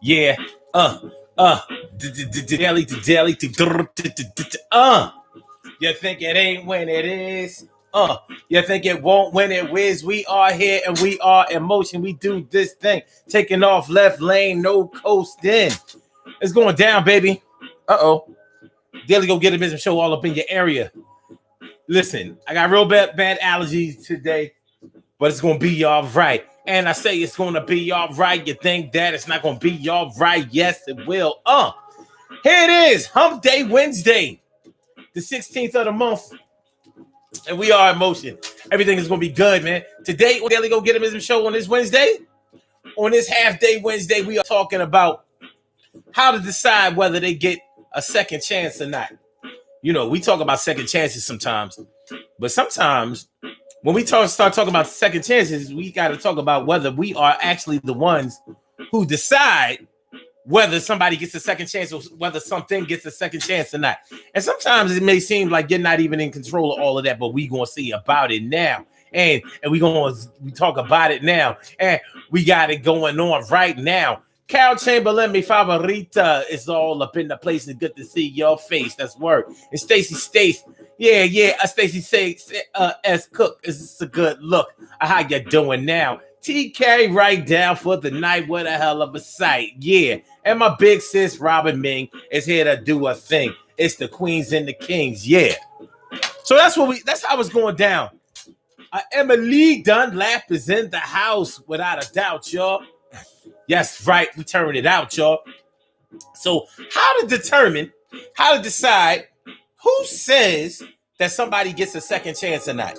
Yeah. Uh. Uh. Daily to daily to. You think it ain't when it is. You think it won't when it whiz. We are here and we are in motion. We do this thing. Taking off left lane, no coasting. It's going down, baby. Uh-oh. Daily Go Get a Business Show all up in your area. Listen, I got real bad allergies today, but it's going to be all right. And I say it's going to be all right. You think that it's not going to be all right? Yes, it will. Here it is. Hump Day Wednesday, the 16th of the month. And we are in motion. Everything is going to be good, man. Today, on Daily Go Get a Business Show on this Wednesday, on this half day Wednesday, we are talking about how to decide whether they get a second chance or not. You know, we talk about second chances sometimes, but sometimes when we start talking about second chances, we got to talk about whether we are actually the ones who decide whether somebody gets a second chance or whether something gets a second chance or not. And sometimes it may seem like you're not even in control of all of that, but we gonna see about it now. And we talk about it now. And we got it going on right now. Cal Chamberlain, mi favorita, is all up in the place. It's good to see your face. That's word. And Stacy Stace, Stacy says, S Cook, is a good look. How you doing now? TK right down for the night. What a hell of a sight. Yeah. And my big sis Robin Ming is here to do a thing. It's the Queens and the Kings. Yeah. So that's how it's going down. Emily Dunlap is in the house without a doubt, y'all. Yes, right. We turn it out, y'all. So how to decide who says that somebody gets a second chance or not?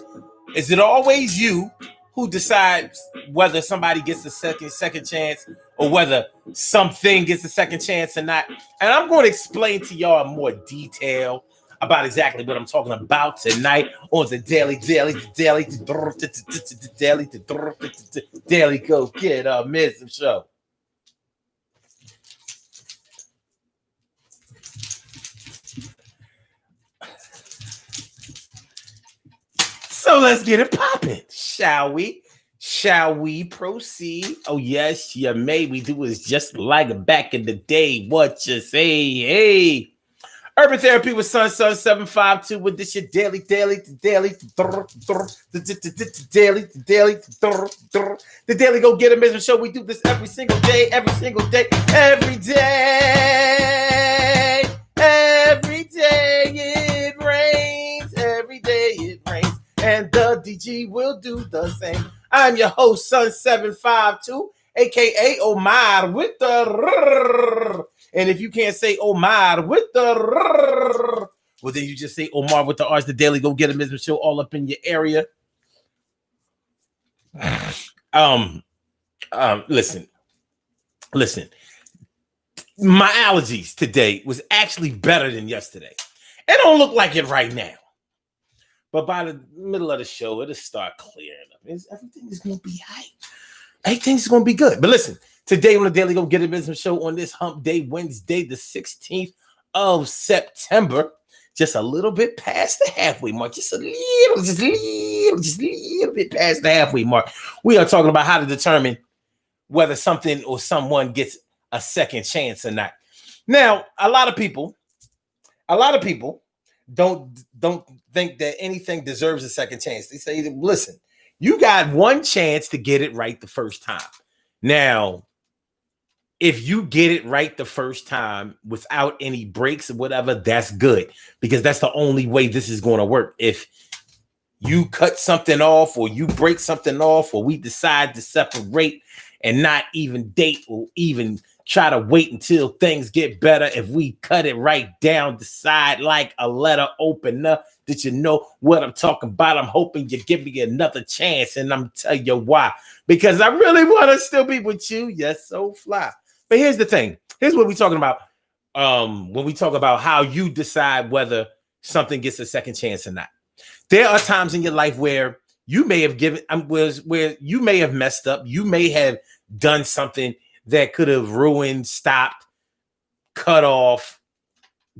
Is it always you who decides whether somebody gets a second chance or whether something gets a second chance or not? And I'm going to explain to y'all in more detail about exactly what I'm talking about tonight on the Daily Go Get a Business Show. So let's get it popping, shall we? Shall we proceed? Oh, yes, you may. We do is just like back in the day. What you say? Hey. Urban Therapy with Sun 752 with this your daily. The Daily Go Get a Business Show. We do this every single day. Every day it rains. Every day it rains. And the DG will do the same. I'm your host, Sun 752, aka Omar with the. And if you can't say Omar with the, well, then you just say Omar with the R's. The Daily Go Get a Business Show all up in your area. Listen. My allergies today was actually better than yesterday. It don't look like it right now. But by the middle of the show, it'll start clearing up. Everything is going to be right. Everything's going to be good. But listen, today on the Daily Go Get a Business Show on this Hump Day, Wednesday, the 16th of September, just a little bit past the halfway mark, just a little bit past the halfway mark. We are talking about how to determine whether something or someone gets a second chance or not. Now, a lot of people don't think that anything deserves a second chance. They say, listen, you got one chance to get it right the first time. Now, if you get it right the first time without any breaks or whatever, that's good, because that's the only way this is going to work. If you cut something off or you break something off or we decide to separate and not even date or even try to wait until things get better, if we cut it right down the side like a letter opener, did you know what I'm talking about? I'm hoping you give me another chance, and I'm tell you why. Because I really want to still be with you. Yes, so fly. But here's the thing. Here's what we're talking about. When we talk about how you decide whether something gets a second chance or not. There are times in your life where you may have where you may have messed up. You may have done something that could have ruined, stopped, cut off,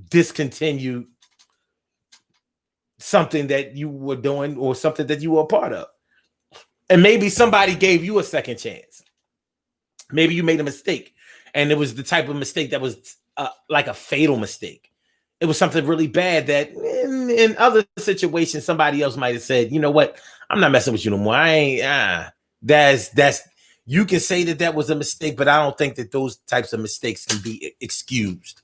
discontinued something that you were doing or something that you were a part of. And maybe somebody gave you a second chance. Maybe you made a mistake, and it was the type of mistake that was like a fatal mistake. It was something really bad that in other situations somebody else might have said, you know what, I'm not messing with you no more. I ain't. That's you can say that was a mistake, but I don't think that those types of mistakes can be excused.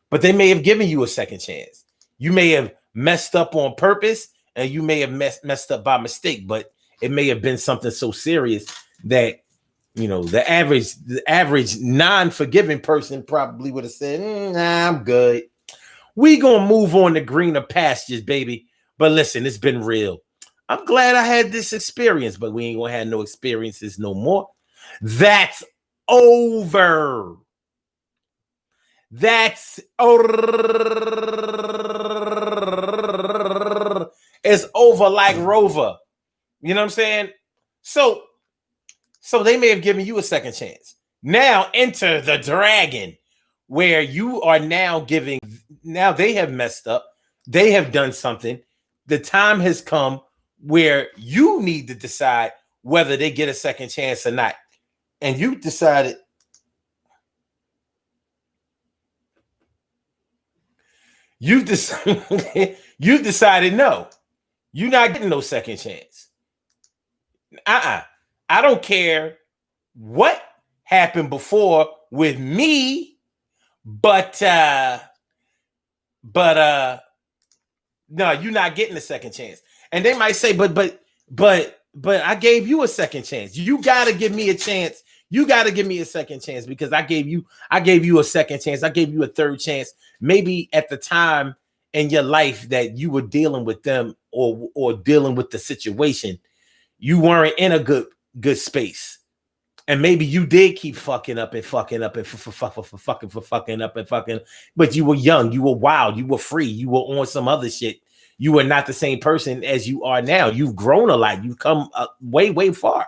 But they may have given you a second chance. You may have messed up on purpose, and you may have messed up by mistake, but it may have been something so serious that, you know, the average non-forgiving person probably would have said, nah, I'm good. We gonna move on to greener pastures, baby. But listen, it's been real. I'm glad I had this experience, but we ain't gonna have no experiences no more. That's over. That's over. It's over like Rover. You know what I'm saying? So they may have given you a second chance. Now enter the dragon, where you are now giving. Now they have messed up. They have done something. The time has come where you need to decide whether they get a second chance or not. And you decided. You decided no. You're not getting no second chance. I don't care what happened before with me, but no, you're not getting a second chance. And they might say, but I gave you a second chance. You gotta give me a chance. You gotta give me a second chance, because I gave you a second chance. I gave you a third chance. Maybe at the time in your life that you were dealing with them or dealing with the situation, you weren't in a good space. And maybe you did keep fucking up and fucking up and fucking up, but you were young, you were wild, you were free, you were on some other shit. You were not the same person as you are now. You've grown a lot. You've come way, way far.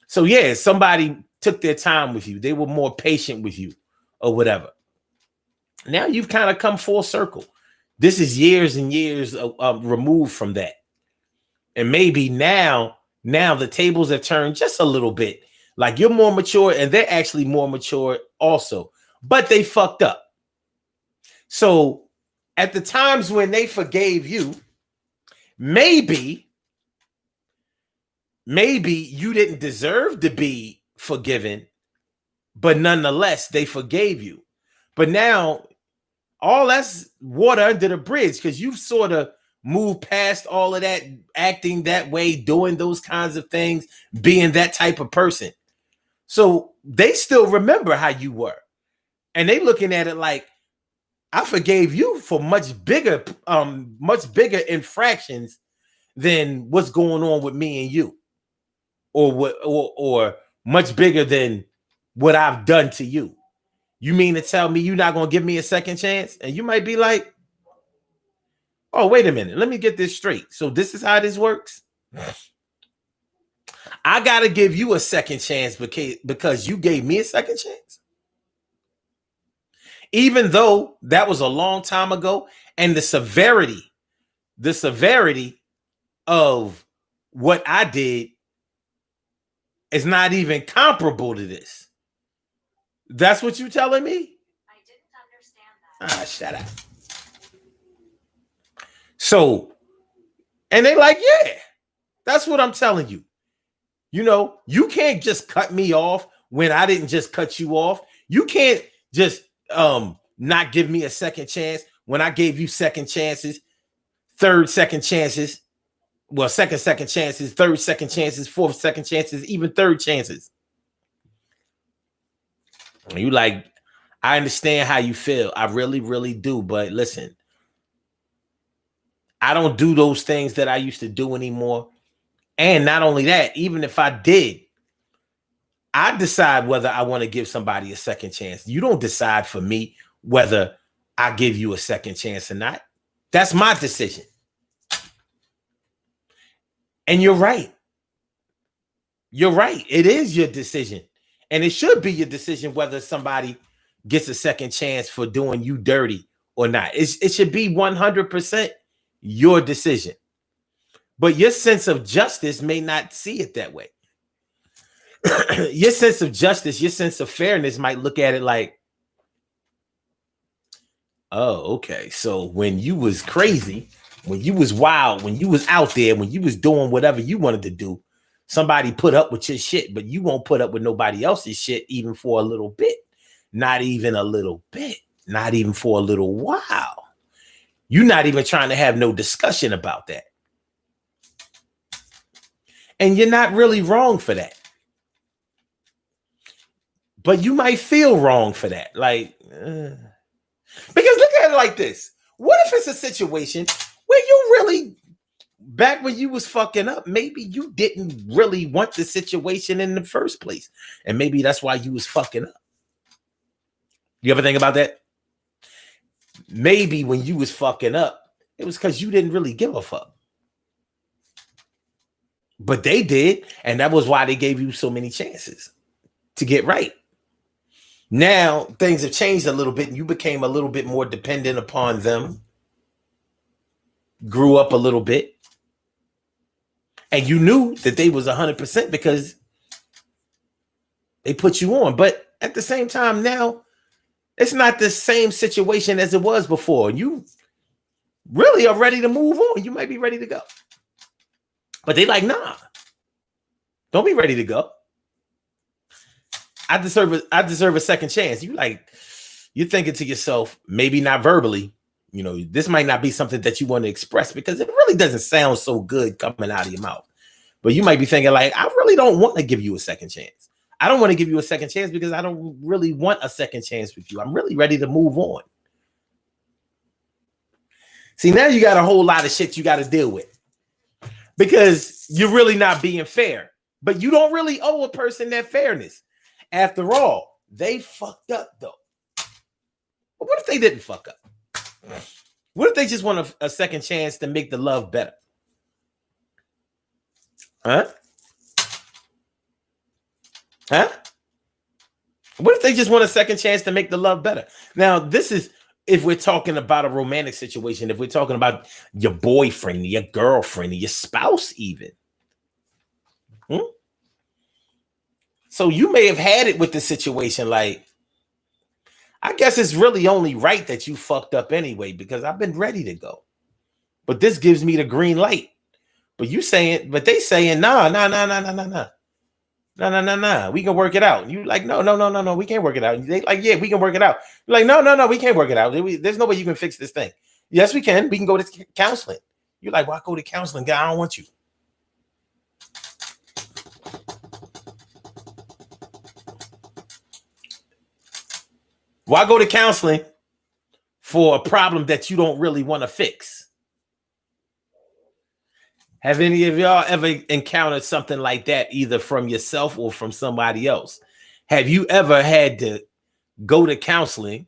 So yeah, somebody took their time with you. They were more patient with you or whatever. Now you've kind of come full circle. This is years and years removed from that. And maybe now the tables have turned just a little bit. Like you're more mature and they're actually more mature also. But they fucked up. So at the times when they forgave you, maybe you didn't deserve to be forgiven, but nonetheless, they forgave you. But now all that's water under the bridge, because you've sort of moved past all of that, acting that way, doing those kinds of things, being that type of person. So they still remember how you were. And they looking at it like, I forgave you for much bigger infractions than what's going on with me and you, or much bigger than what I've done to you. You mean to tell me you're not going to give me a second chance? And you might be like, oh, wait a minute. Let me get this straight. So this is how this works. I got to give you a second chance because you gave me a second chance. Even though that was a long time ago, and the severity of what I did is not even comparable to this. That's what you telling me? I didn't understand that. Shut up. So, and they like, yeah, that's what I'm telling you. You know, you can't just cut me off when I didn't just cut you off. You can't just not give me a second chance when I gave you second chances, second chances, second chances, third second chances, fourth second chances, even third chances. And you like, I understand how you feel. I really, really do. But listen, I don't do those things that I used to do anymore. And not only that, even if I did, I decide whether I want to give somebody a second chance. You don't decide for me whether I give you a second chance or not. That's my decision. And you're right. You're right. It is your decision. And it should be your decision whether somebody gets a second chance for doing you dirty or not. It should be 100% your decision. But your sense of justice may not see it that way. your sense of justice, your sense of fairness might look at it like, oh, okay. So when you was crazy, when you was wild, when you was out there, when you was doing whatever you wanted to do, somebody put up with your shit, but you won't put up with nobody else's shit even for a little bit. Not even a little bit. Not even for a little while. You're not even trying to have no discussion about that. And you're not really wrong for that. But you might feel wrong for that. Like, because look at it like this. What if it's a situation where you really, back when you was fucking up, maybe you didn't really want the situation in the first place. And maybe that's why you was fucking up. You ever think about that? Maybe when you was fucking up, it was because you didn't really give a fuck. But they did, and that was why they gave you so many chances to get right. Now, things have changed a little bit, and you became a little bit more dependent upon them, grew up a little bit, and you knew that they was 100% because they put you on. But at the same time now, it's not the same situation as it was before. You really are ready to move on. You might be ready to go. But they like, nah, don't be ready to go. I deserve a second chance. You're thinking to yourself, maybe not verbally, this might not be something that you want to express because it really doesn't sound so good coming out of your mouth. But you might be thinking like, I really don't want to give you a second chance. I don't want to give you a second chance because I don't really want a second chance with you. I'm really ready to move on. See, now you got a whole lot of shit you got to deal with because you're really not being fair, but you don't really owe a person that fairness. After all, they fucked up though. But what if they didn't fuck up? What if they just want a second chance to make the love better? Huh? What if they just want a second chance to make the love better? Now, this is if we're talking about a romantic situation, if we're talking about your boyfriend, your girlfriend, your spouse even. So you may have had it with the situation like, I guess it's really only right that you fucked up anyway because I've been ready to go. But this gives me the green light. But they saying, nah. No. We can work it out. And you like, no. We can't work it out. And they like, yeah, we can work it out. You're like, no. We can't work it out. There's no way you can fix this thing. Yes, we can. We can go to counseling. You're like, well, I go to counseling. God, I don't want you. Why go to counseling for a problem that you don't really want to fix? Have any of y'all ever encountered something like that, either from yourself or from somebody else? Have you ever had to go to counseling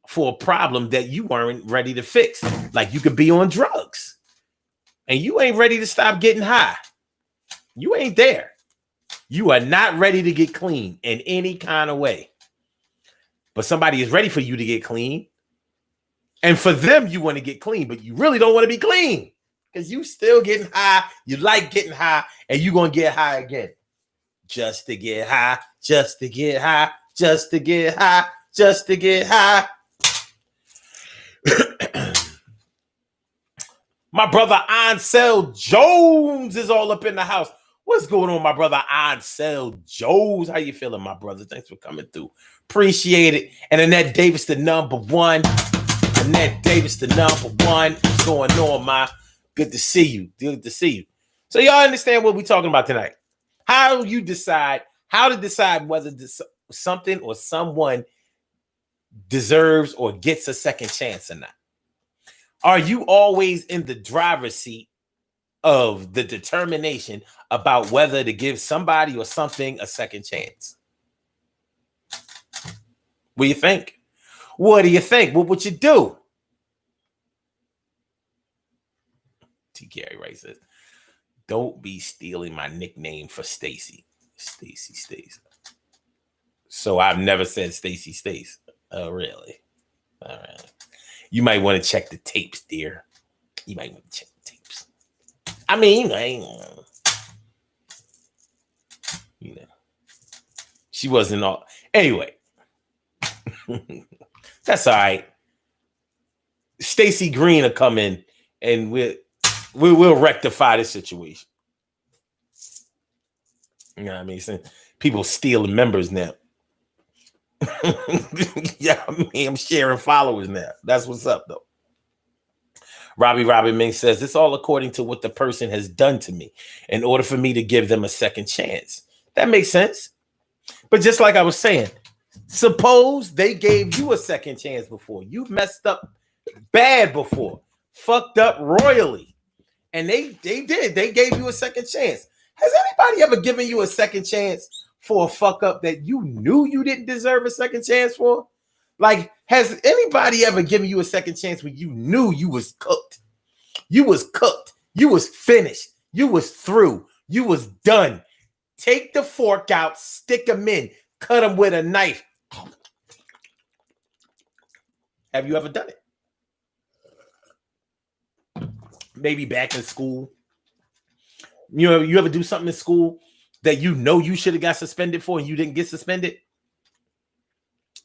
for a problem that you weren't ready to fix? Like you could be on drugs and you ain't ready to stop getting high. You ain't there. You are not ready to get clean in any kind of way. But somebody is ready for you to get clean. And for them, you want to get clean, but you really don't want to be clean because you still getting high. You like getting high and you're going to get high again. Just to get high, just to get high, just to get high, just to get high. My brother Ansel Jones is all up in the house. What's going on, my brother Ansel Jones? How you feeling, my brother? Thanks for coming through. Appreciate it. And Annette Davis, the number one. Annette Davis, the number one. What's going on, ma? Good to see you. Good to see you. So y'all understand what we're talking about tonight. How to decide whether something or someone deserves or gets a second chance or not. Are you always in the driver's seat of the determination about whether to give somebody or something a second chance? What do you think? What do you think? What would you do? T. Gary Wright says, don't be stealing my nickname for Stacy. Stacy. So I've never said Stacy Stace. Oh, really? All right. You might want to check the tapes, dear. You might want to check the tapes. I mean, She wasn't all. Anyway, that's all right. Stacey Green will come in and we'll rectify this situation. You know what I mean? So people stealing members now. Yeah, I mean, I'm sharing followers now. That's what's up, though. Robbie Ming says, it's all according to what the person has done to me in order for me to give them a second chance. That makes sense. But just like I was saying, suppose they gave you a second chance before. You messed up bad before, fucked up royally. And they did. They gave you a second chance. Has anybody ever given you a second chance for a fuck up that you knew you didn't deserve a second chance for? Like, has anybody ever given you a second chance when you knew you was cooked? You was cooked. You was finished. You was through. You was done. Take the fork out, stick them in, cut them with a knife. Have you ever done it? Maybe back in school. You know, you ever do something in school that you know you should have got suspended for and you didn't get suspended?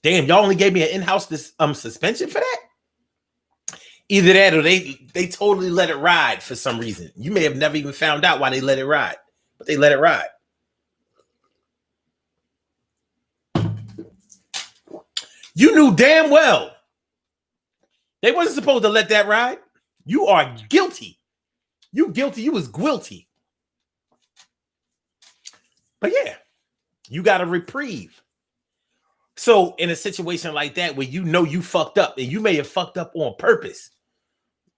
Damn, y'all only gave me an in-house suspension for that? Either that or they totally let it ride for some reason. You may have never even found out why they let it ride, but they let it ride. You knew damn well they wasn't supposed to let that ride. You are guilty. You guilty. You was guilty. But yeah, you got a reprieve. So in a situation like that where you know you fucked up and you may have fucked up on purpose,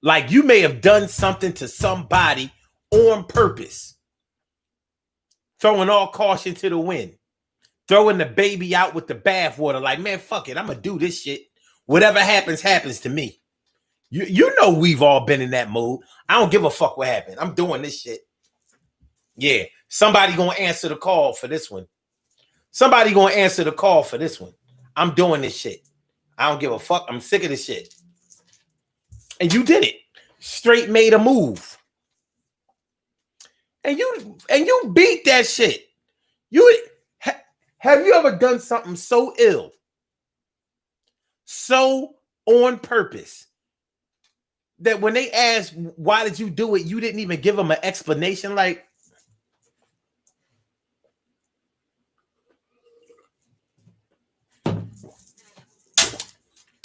like you may have done something to somebody on purpose, throwing all caution to the wind, throwing the baby out with the bathwater, like, man, fuck it, I'm gonna do this shit. Whatever happens, happens to me. You know we've all been in that mode. I don't give a fuck what happened. I'm doing this shit. Yeah, somebody gonna answer the call for this one. Somebody gonna answer the call for this one. I'm doing this shit. I don't give a fuck. I'm sick of this shit. And you did it. Straight made a move. And you beat that shit. Have you ever done something so ill, so on purpose, that when they ask why did you do it, you didn't even give them an explanation? Like,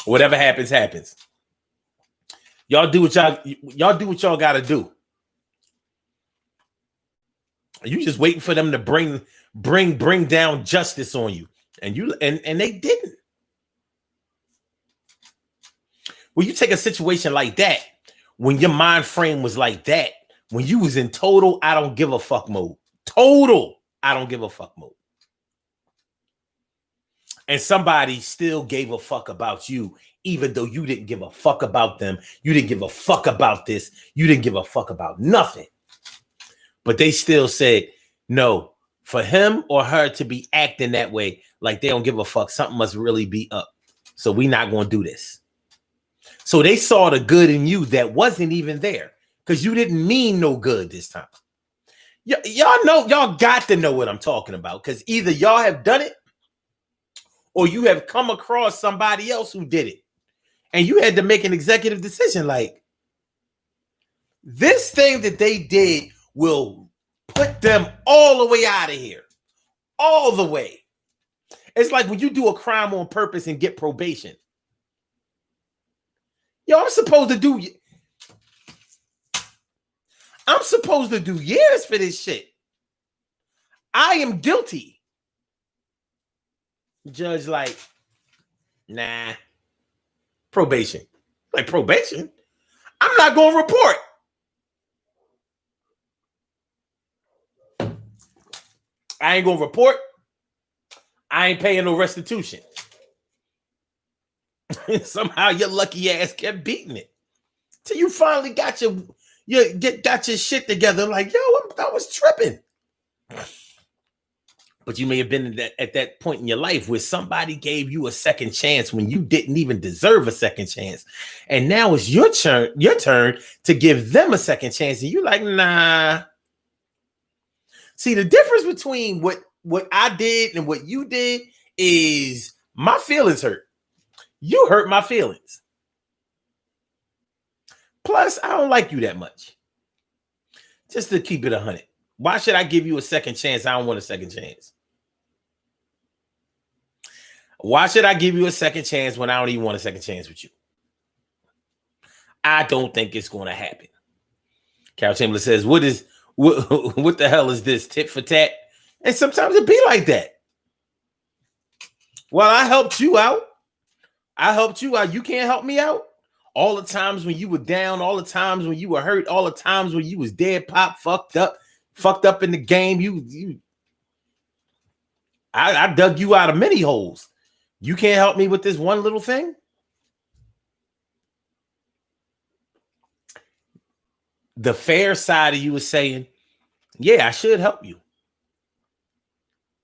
whatever happens, happens. Y'all do what y'all gotta do. You just waiting for them to bring down justice on you. And they didn't. When you take a situation like that, when your mind frame was like that, when you was in total I don't give a fuck mode. Total I don't give a fuck mode. And somebody still gave a fuck about you, even though you didn't give a fuck about them. You didn't give a fuck about this. You didn't give a fuck about nothing. But they still said, no, for him or her to be acting that way, like they don't give a fuck, something must really be up. So we're not going to do this. So they saw the good in you that wasn't even there because you didn't mean no good this time. Y'all know, y'all got to know what I'm talking about because either y'all have done it or you have come across somebody else who did it. And you had to make an executive decision like, this thing that they did will put them all the way out of here. All the way. It's like when you do a crime on purpose and get probation. Yo, I'm supposed to do years for this shit. I am guilty. Judge like, nah. Probation. Like probation? I'm not going to report. I ain't going to report. I ain't paying no restitution. Somehow your lucky ass kept beating it. Till you finally got your shit together. Like, yo, I was tripping. But you may have been at that point in your life where somebody gave you a second chance when you didn't even deserve a second chance. And now it's your turn to give them a second chance. And you're like, nah. See, the difference between what I did and what you did is my feelings hurt. You hurt my feelings. Plus, I don't like you that much. Just to keep it 100. Why should I give you a second chance? I don't want a second chance. Why should I give you a second chance when I don't even want a second chance with you? I don't think it's going to happen. Carol Chamberlain says, what the hell is this? Tit for tat? And sometimes it be like that. Well, I helped you out. You can't help me out. All the times when you were down, all the times when you were hurt, all the times when you was dead pop, fucked up in the game. I dug you out of many holes. You can't help me with this one little thing? The fair side of you is saying, yeah, I should help you.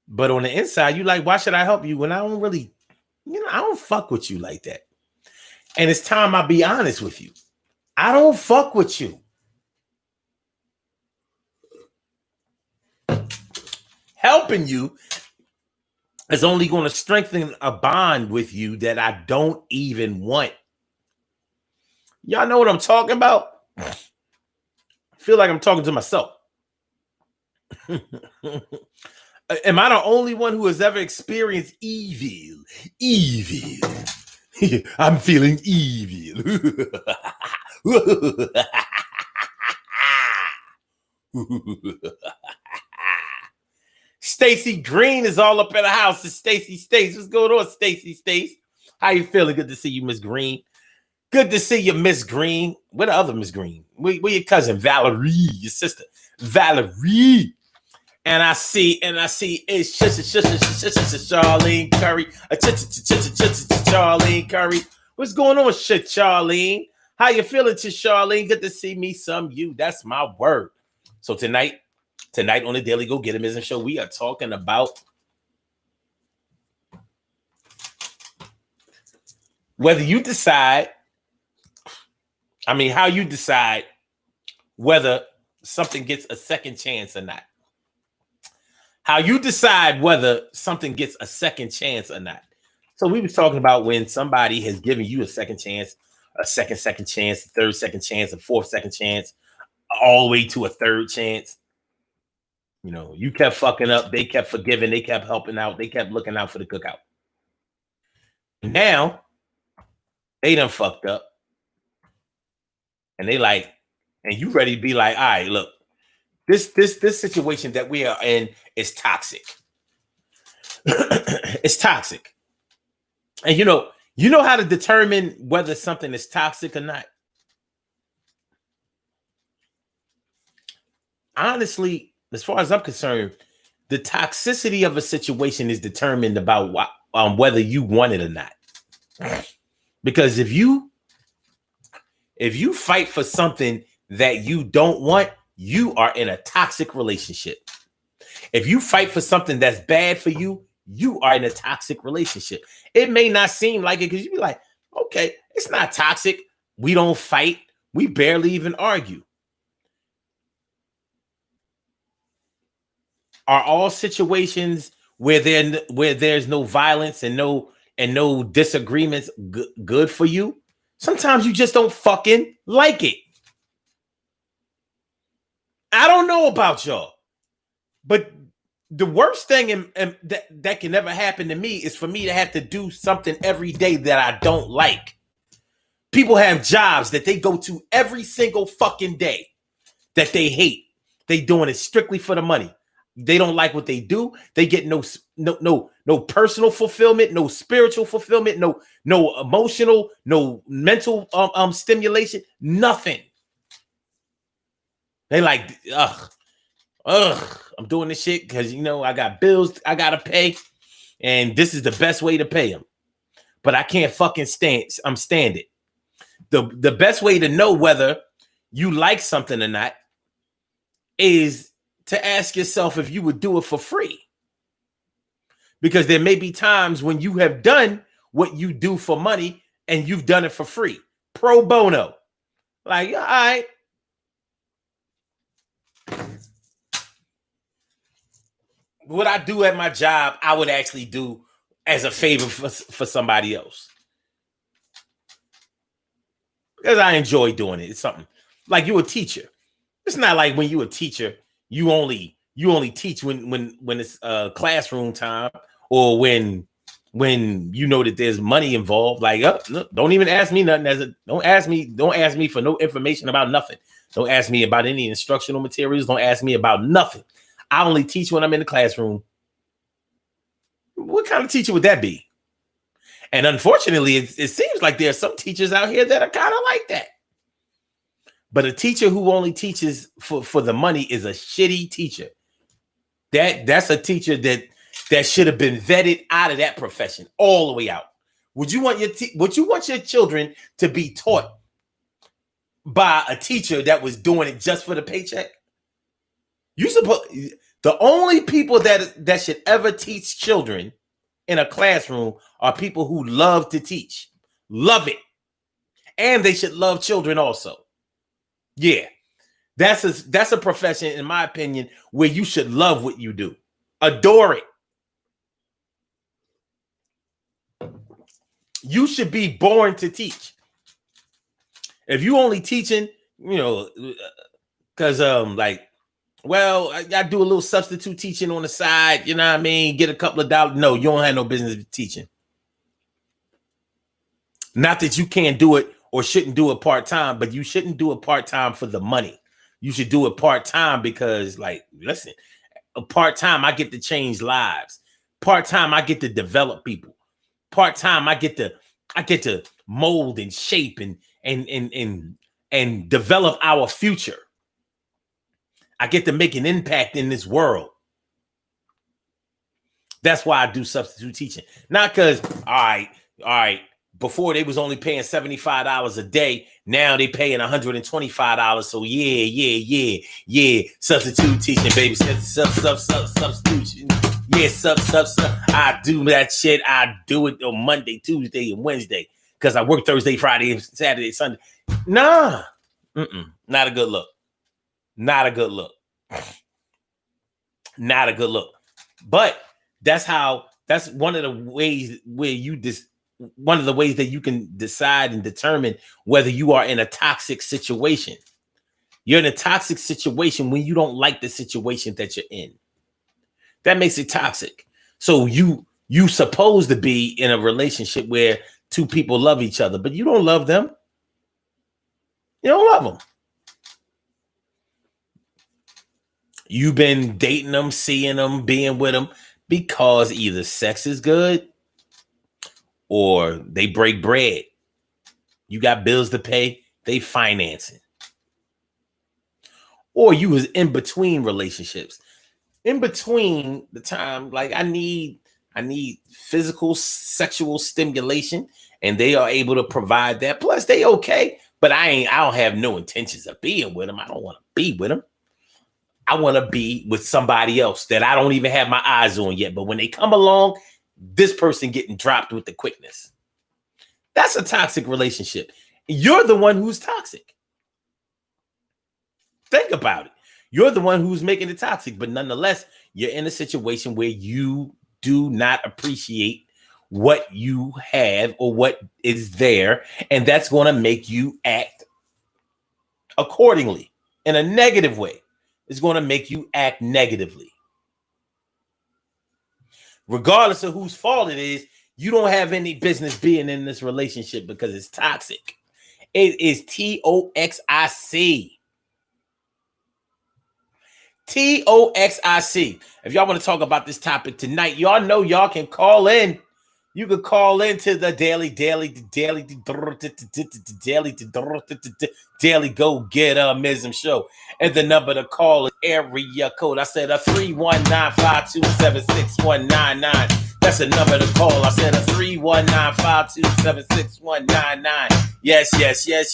But on the inside, you like, why should I help you when I don't really, I don't fuck with you like that. And it's time I be honest with you. I don't fuck with you. Helping you is only going to strengthen a bond with you that I don't even want. Y'all know what I'm talking about? I feel like I'm talking to myself. Am I the only one who has ever experienced evil? Evil. I'm feeling evil. Stacy Green is all up in the house. It's Stacy Stace. What's going on, Stacy Stace? How you feeling? Good to see you, Miss Green. Good to see you, Miss Green. Where the other Miss Green? Where your cousin Valerie, your sister Valerie? And I see it's Charlene Curry. Charlene Curry. What's going on, shit, Charlene? How you feeling, to Charlene? Good to see me, some you. That's my word. So tonight on the Daily Go Get 'Emism Show, we are talking about whether you decide, how you decide whether something gets a second chance or not. How you decide whether something gets a second chance or not. So we were talking about when somebody has given you a second chance, a second chance, a third second chance, a fourth second chance, all the way to a third chance. You kept fucking up. They kept forgiving. They kept helping out. They kept looking out for the cookout. Now, they done fucked up. And they like, and you ready to be like, all right, look, this situation that we are in is toxic. It's toxic. And you know how to determine whether something is toxic or not? Honestly, as far as I'm concerned, the toxicity of a situation is determined about whether you want it or not. Because if you fight for something that you don't want, you are in a toxic relationship. If you fight for something that's bad for you, you are in a toxic relationship. It may not seem like it because you be like, okay, it's not toxic. We don't fight. We barely even argue. Are all situations where there's no violence and no disagreements good for you? Sometimes you just don't fucking like it. I don't know about y'all, but the worst thing that can ever happen to me is for me to have to do something every day that I don't like. People have jobs that they go to every single fucking day that they hate. They doing it strictly for the money. They don't like what they do. They get no personal fulfillment, no spiritual fulfillment, no emotional, no mental stimulation, nothing. They like, I'm doing this shit because I got bills I gotta pay, and this is the best way to pay them. But I can't fucking stand it. The best way to know whether you like something or not is to ask yourself if you would do it for free. Because there may be times when you have done what you do for money and you've done it for free. Pro bono. Like, all right. what I do at my job, I would actually do as a favor for somebody else. Because I enjoy doing it. It's something like you're a teacher. It's not like when you're a teacher, you only teach when it's classroom time or when you know that there's money involved. Like, look, don't even ask me nothing. Don't ask me for no information about nothing. Don't ask me about any instructional materials. Don't ask me about nothing. I only teach when I'm in the classroom. What kind of teacher would that be? And unfortunately, it seems like there are some teachers out here that are kind of like that. But a teacher who only teaches for the money is a shitty teacher. That's a teacher that should have been vetted out of that profession all the way out. Would you want your children to be taught by a teacher that was doing it just for the paycheck? The only people that should ever teach children in a classroom are people who love to teach, love it, and they should love children also. Yeah, that's a profession, in my opinion, where you should love what you do, adore it. You should be born to teach. If you only teaching, because well, I do a little substitute teaching on the side, you know what I mean? Get a couple of dollars. No, you don't have no business teaching. Not that you can't do it or shouldn't do it part-time, but you shouldn't do it part-time for the money. You should do it part-time because, listen, part-time, I get to change lives. Part-time, I get to develop people. Part-time, I get to mold and shape and develop our future. I get to make an impact in this world. That's why I do substitute teaching. Not because, all right, before they was only paying $75 a day. Now they paying $125. So yeah. Substitute teaching, baby. Substitution. Yeah, sub. I do that shit. I do it on Monday, Tuesday, and Wednesday. Because I work Thursday, Friday, and Saturday, Sunday. Nah. Not a good look. Not a good look. Not a good look. But that's one of the ways one of the ways that you can decide and determine whether you are in a toxic situation. You're in a toxic situation when you don't like the situation that you're in. That makes it toxic. So you supposed to be in a relationship where two people love each other, but you don't love them. You don't love them. You've been dating them, seeing them, being with them because either sex is good or they break bread. You got bills to pay, they financing. Or you was in between relationships. In between the time, like I need physical, sexual stimulation, and they are able to provide that. Plus, they okay, but I don't have no intentions of being with them. I don't want to be with them. I want to be with somebody else that I don't even have my eyes on yet. But when they come along, this person getting dropped with the quickness. That's a toxic relationship. You're the one who's toxic. Think about it. You're the one who's making it toxic, but nonetheless, you're in a situation where you do not appreciate what you have or what is there, and that's going to make you act accordingly in a negative way. It's going to make you act negatively. Regardless of whose fault it is, you don't have any business being in this relationship because it's toxic. It is toxic. Toxic. If y'all want to talk about this topic tonight, y'all know y'all can call in. You can call into the daily go get Mism show. And the number to call is area code. I said a 319-527-6199. That's the number to call. I said a 319-527-6199. Yes,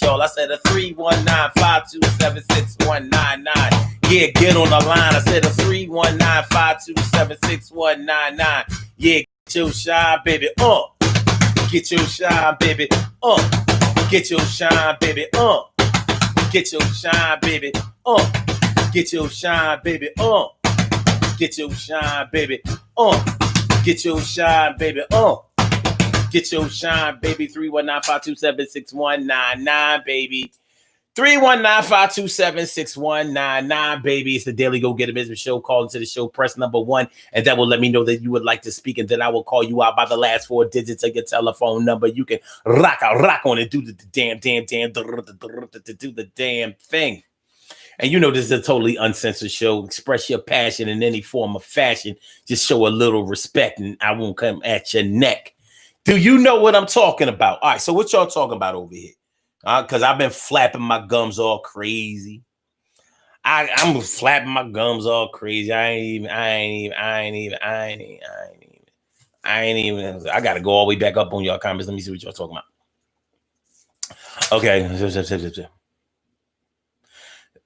y'all. I said a 319-527-6199. Yeah, get on the line. I said a 319-527-6199. Yeah, get your shine, baby. Get your shine, baby. Get your shine, baby. Get your shine, baby. Get your shine, baby. Get your shine, baby. Get your shine, baby. Get your shine, baby. 319-527-6199, baby. 319-527-6199, baby. It's the Daily Go Get a Business Show. Call into the show, press number 1, and that will let me know that you would like to speak, and then I will call you out by the last 4 digits of your telephone number. You can rock on it, do the damn, do the damn thing. And you know this is a totally uncensored show. Express your passion in any form of fashion. Just show a little respect, and I won't come at your neck. Do you know what I'm talking about? All right, so what y'all talking about over here? Because I've been flapping my gums all crazy. I'm flapping my gums all crazy. I gotta go all the way back up on y'all comments. Let me see what y'all talking about. Okay.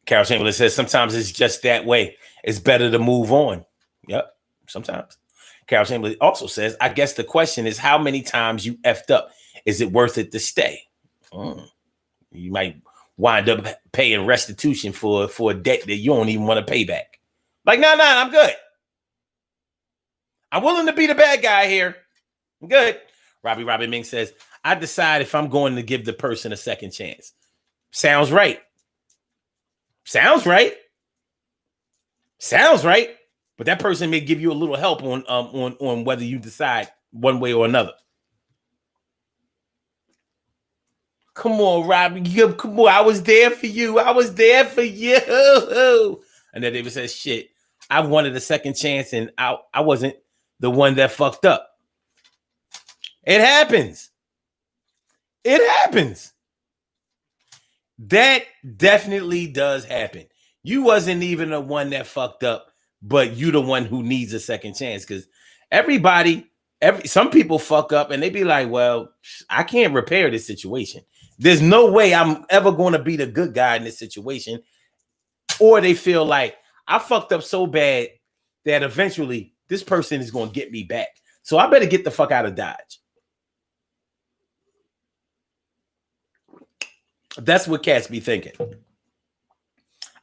Carol Chamberlain says sometimes it's just that way. It's better to move on. Yep, sometimes. Carol Chamberlain also says, I guess the question is how many times you effed up. Is it worth it to stay? You might wind up paying restitution for a debt that you don't even want to pay back. Like, no, I'm good. I'm willing to be the bad guy here. I'm good. Robbie Ming says, I decide if I'm going to give the person a second chance. Sounds right. But that person may give you a little help on whether you decide one way or another. Come on, Robbie. Come on. I was there for you. Annette Davis says, shit, I wanted a second chance and I wasn't the one that fucked up. It happens. That definitely does happen. You wasn't even the one that fucked up, but you the one who needs a second chance. Because some people fuck up and they be like, well, I can't repair this situation. There's no way I'm ever going to be the good guy in this situation. Or they feel like I fucked up so bad that eventually this person is going to get me back. So I better get the fuck out of Dodge. That's what cats be thinking.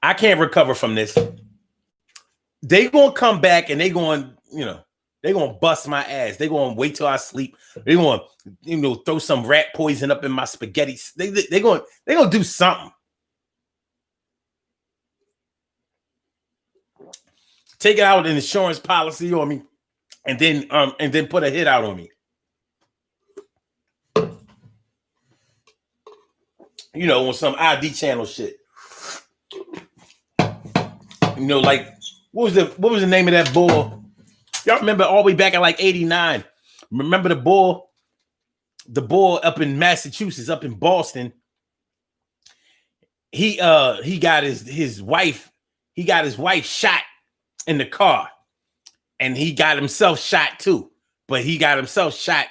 I can't recover from this. They going to come back and they going to bust my ass. They going to wait till I sleep. They going to, throw some rat poison up in my spaghetti. They going to do something. Take out an insurance policy on me and then put a hit out on me. On some ID channel shit. Like what was the name of that bull? Y'all remember all the way back in like 89. Remember the bull up in Massachusetts, up in Boston. He got his wife shot in the car, and he got himself shot too. But he got himself shot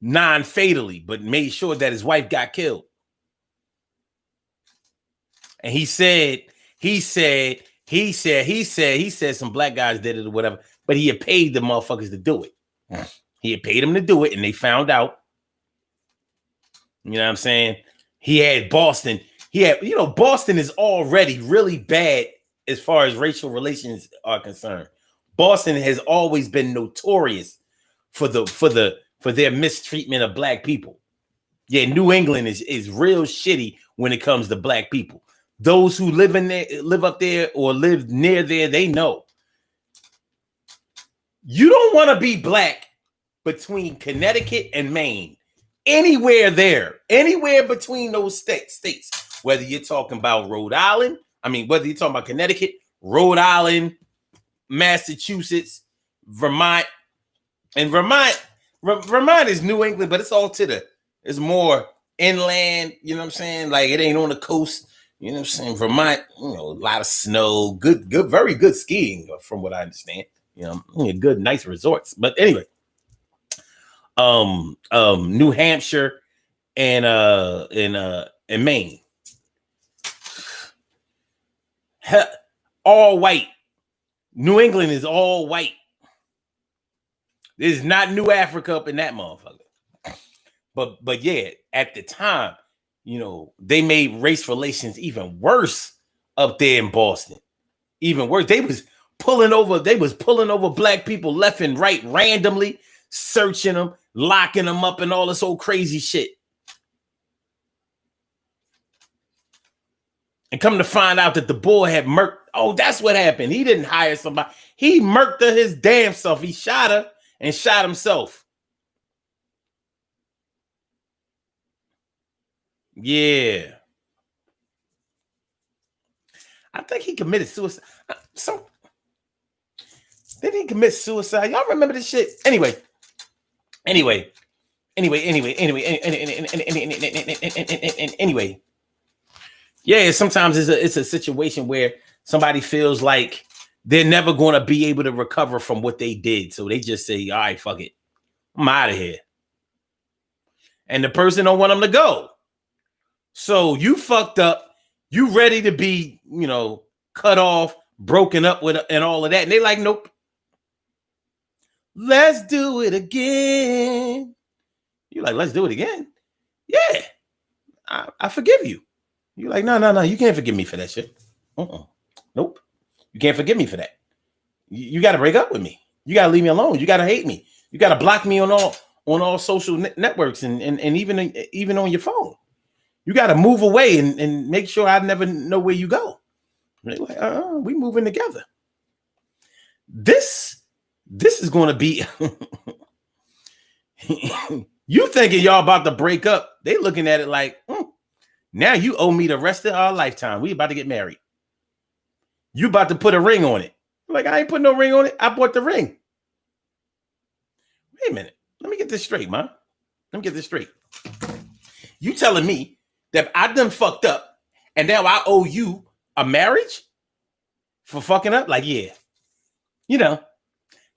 non-fatally, but made sure that his wife got killed. And he said some black guys did it or whatever, but he had paid the motherfuckers to do it. He had paid them to do it, and they found out. You know what I'm saying? He had Boston. Boston is already really bad as far as racial relations are concerned. Boston has always been notorious for their mistreatment of black people. Yeah, New England is real shitty when it comes to black people. Those who live up there or live near there, they know. You don't want to be black between Connecticut and Maine. Anywhere between those states, whether you're talking about whether you're talking about Connecticut, Rhode Island, Massachusetts, Vermont, and Vermont is New England, but it's more inland, you know what I'm saying? Like it ain't on the coast. You know what I'm saying? Vermont, a lot of snow, good, very good skiing, from what I understand. Good, nice resorts. But anyway, New Hampshire and Maine, all white. New England is all white. There's not New Africa up in that motherfucker. But yeah, at the time, they made race relations even worse up there in Boston. Even worse. They was pulling over black people left and right randomly, searching them, locking them up, and all this old crazy shit. And come to find out that the boy had murked. Oh, that's what happened. He didn't hire somebody. He murked her his damn self. He shot her and shot himself. Yeah. I think he committed suicide. Did he commit suicide? Y'all remember this shit? Anyway. Yeah, sometimes it's a situation where somebody feels like they're never going to be able to recover from what they did. So they just say, all right, fuck it. I'm out of here. And the person don't want them to go. So you fucked up. You ready to be, cut off, broken up with, and all of that. And they like, nope. Let's do it again. You're like, let's do it again? Yeah. I forgive you. You're like, no. You can't forgive me for that shit. Nope. You can't forgive me for that. You got to break up with me. You got to leave me alone. You got to hate me. You got to block me on all social networks and even on your phone. You got to move away and make sure I never know where you go. They're like, we moving together. This is going to be you thinking y'all about to break up. They looking at it like, now you owe me the rest of our lifetime. We about to get married. You about to put a ring on it. I'm like, I ain't putting no ring on it. I bought the ring. Wait a minute. Let me get this straight, man. Let me get this straight. You telling me that I done fucked up and now I owe you a marriage for fucking up? Like, yeah.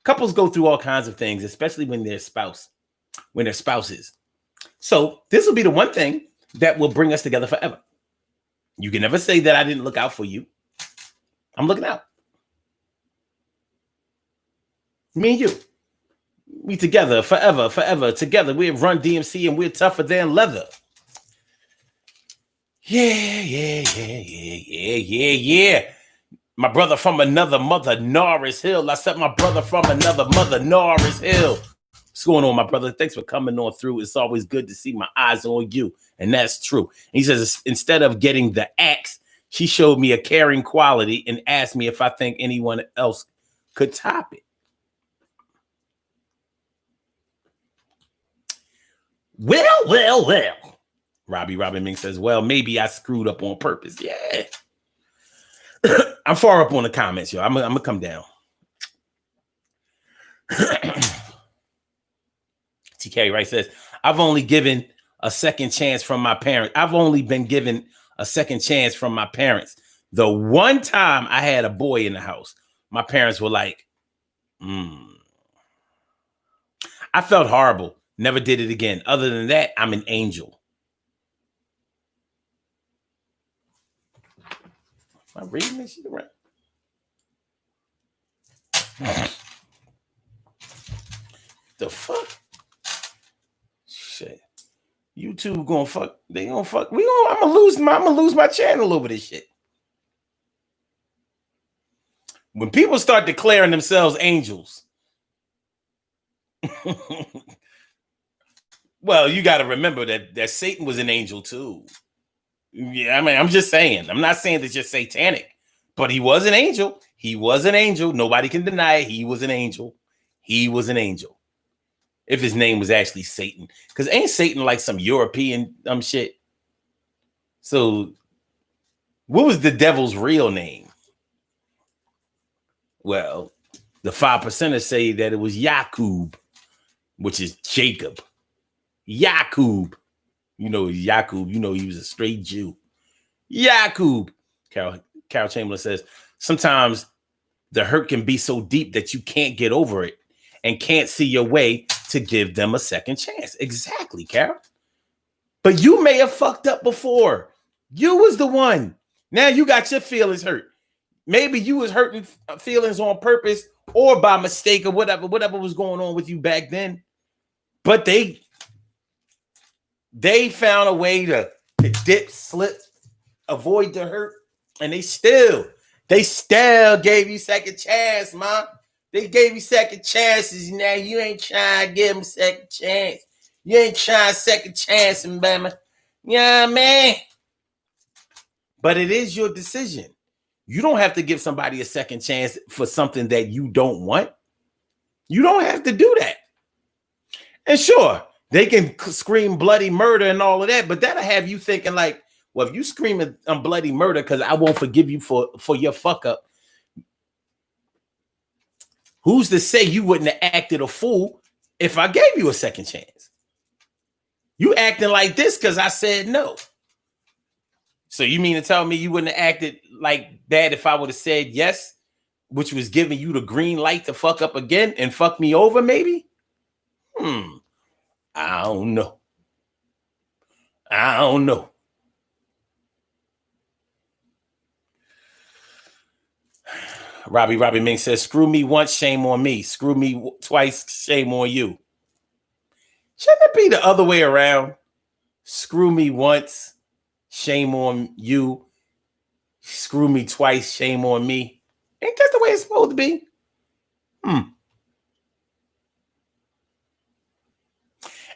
Couples go through all kinds of things, especially when they're spouses. So this will be the one thing that will bring us together forever. You can never say that I didn't look out for you. I'm looking out. Me and you. We together forever together. We're Run DMC and we're tougher than leather. Yeah. My brother from another mother, Norris Hill. I said my brother from another mother, Norris Hill. What's going on, my brother? Thanks for coming on through. It's always good to see my eyes on you. And that's true. And he says, instead of getting the axe, she showed me a caring quality and asked me if I think anyone else could top it. Well. Robbie Ming says, well, maybe I screwed up on purpose. Yeah. I'm far up on the comments, yo. I'm gonna come down. TK Wright says, I've only given a second chance from my parents. I've only been given a second chance from my parents. The one time I had a boy in the house, my parents were like, I felt horrible. Never did it again. Other than that, I'm an angel. Am I reading this shit right? The fuck? Shit. YouTube gonna fuck. They gonna fuck. I'm gonna lose my channel over this shit. When people start declaring themselves angels, well, you got to remember that Satan was an angel too. Yeah, I mean, I'm just saying. I'm not saying that you're satanic, but he was an angel. He was an angel. Nobody can deny it. He was an angel. He was an angel. If his name was actually Satan, because ain't Satan like some European shit? So, what was the devil's real name? Well, the 5%ers say that it was Yakub, which is Jacob. Yakub. Yakub, he was a straight Jew. Yakub. Carol Chamberlain says, sometimes the hurt can be so deep that you can't get over it and can't see your way to give them a second chance. Exactly, Carol. But you may have fucked up before. You was the one. Now you got your feelings hurt. Maybe you was hurting feelings on purpose or by mistake or whatever was going on with you back then. But they found a way to dip, slip, avoid the hurt, and they still They still gave you second chance, man. They gave you second chances. Now you ain't trying to give them second chance. You ain't trying second chance, Bama. Yeah, man. But it is your decision. You don't have to give somebody a second chance for something that you don't want. You don't have to do that. And sure, they can scream bloody murder and all of that, but that'll have you thinking like, well, if you scream bloody murder because I won't forgive you for your fuck up, who's to say you wouldn't have acted a fool if I gave you a second chance? You acting like this because I said no. So you mean to tell me you wouldn't have acted like that if I would have said yes, which was giving you the green light to fuck up again and fuck me over maybe? I don't know. Robbie Ming says, screw me once, shame on me. Screw me twice, shame on you. Shouldn't it be the other way around? Screw me once, shame on you. Screw me twice, shame on me. Ain't that the way it's supposed to be?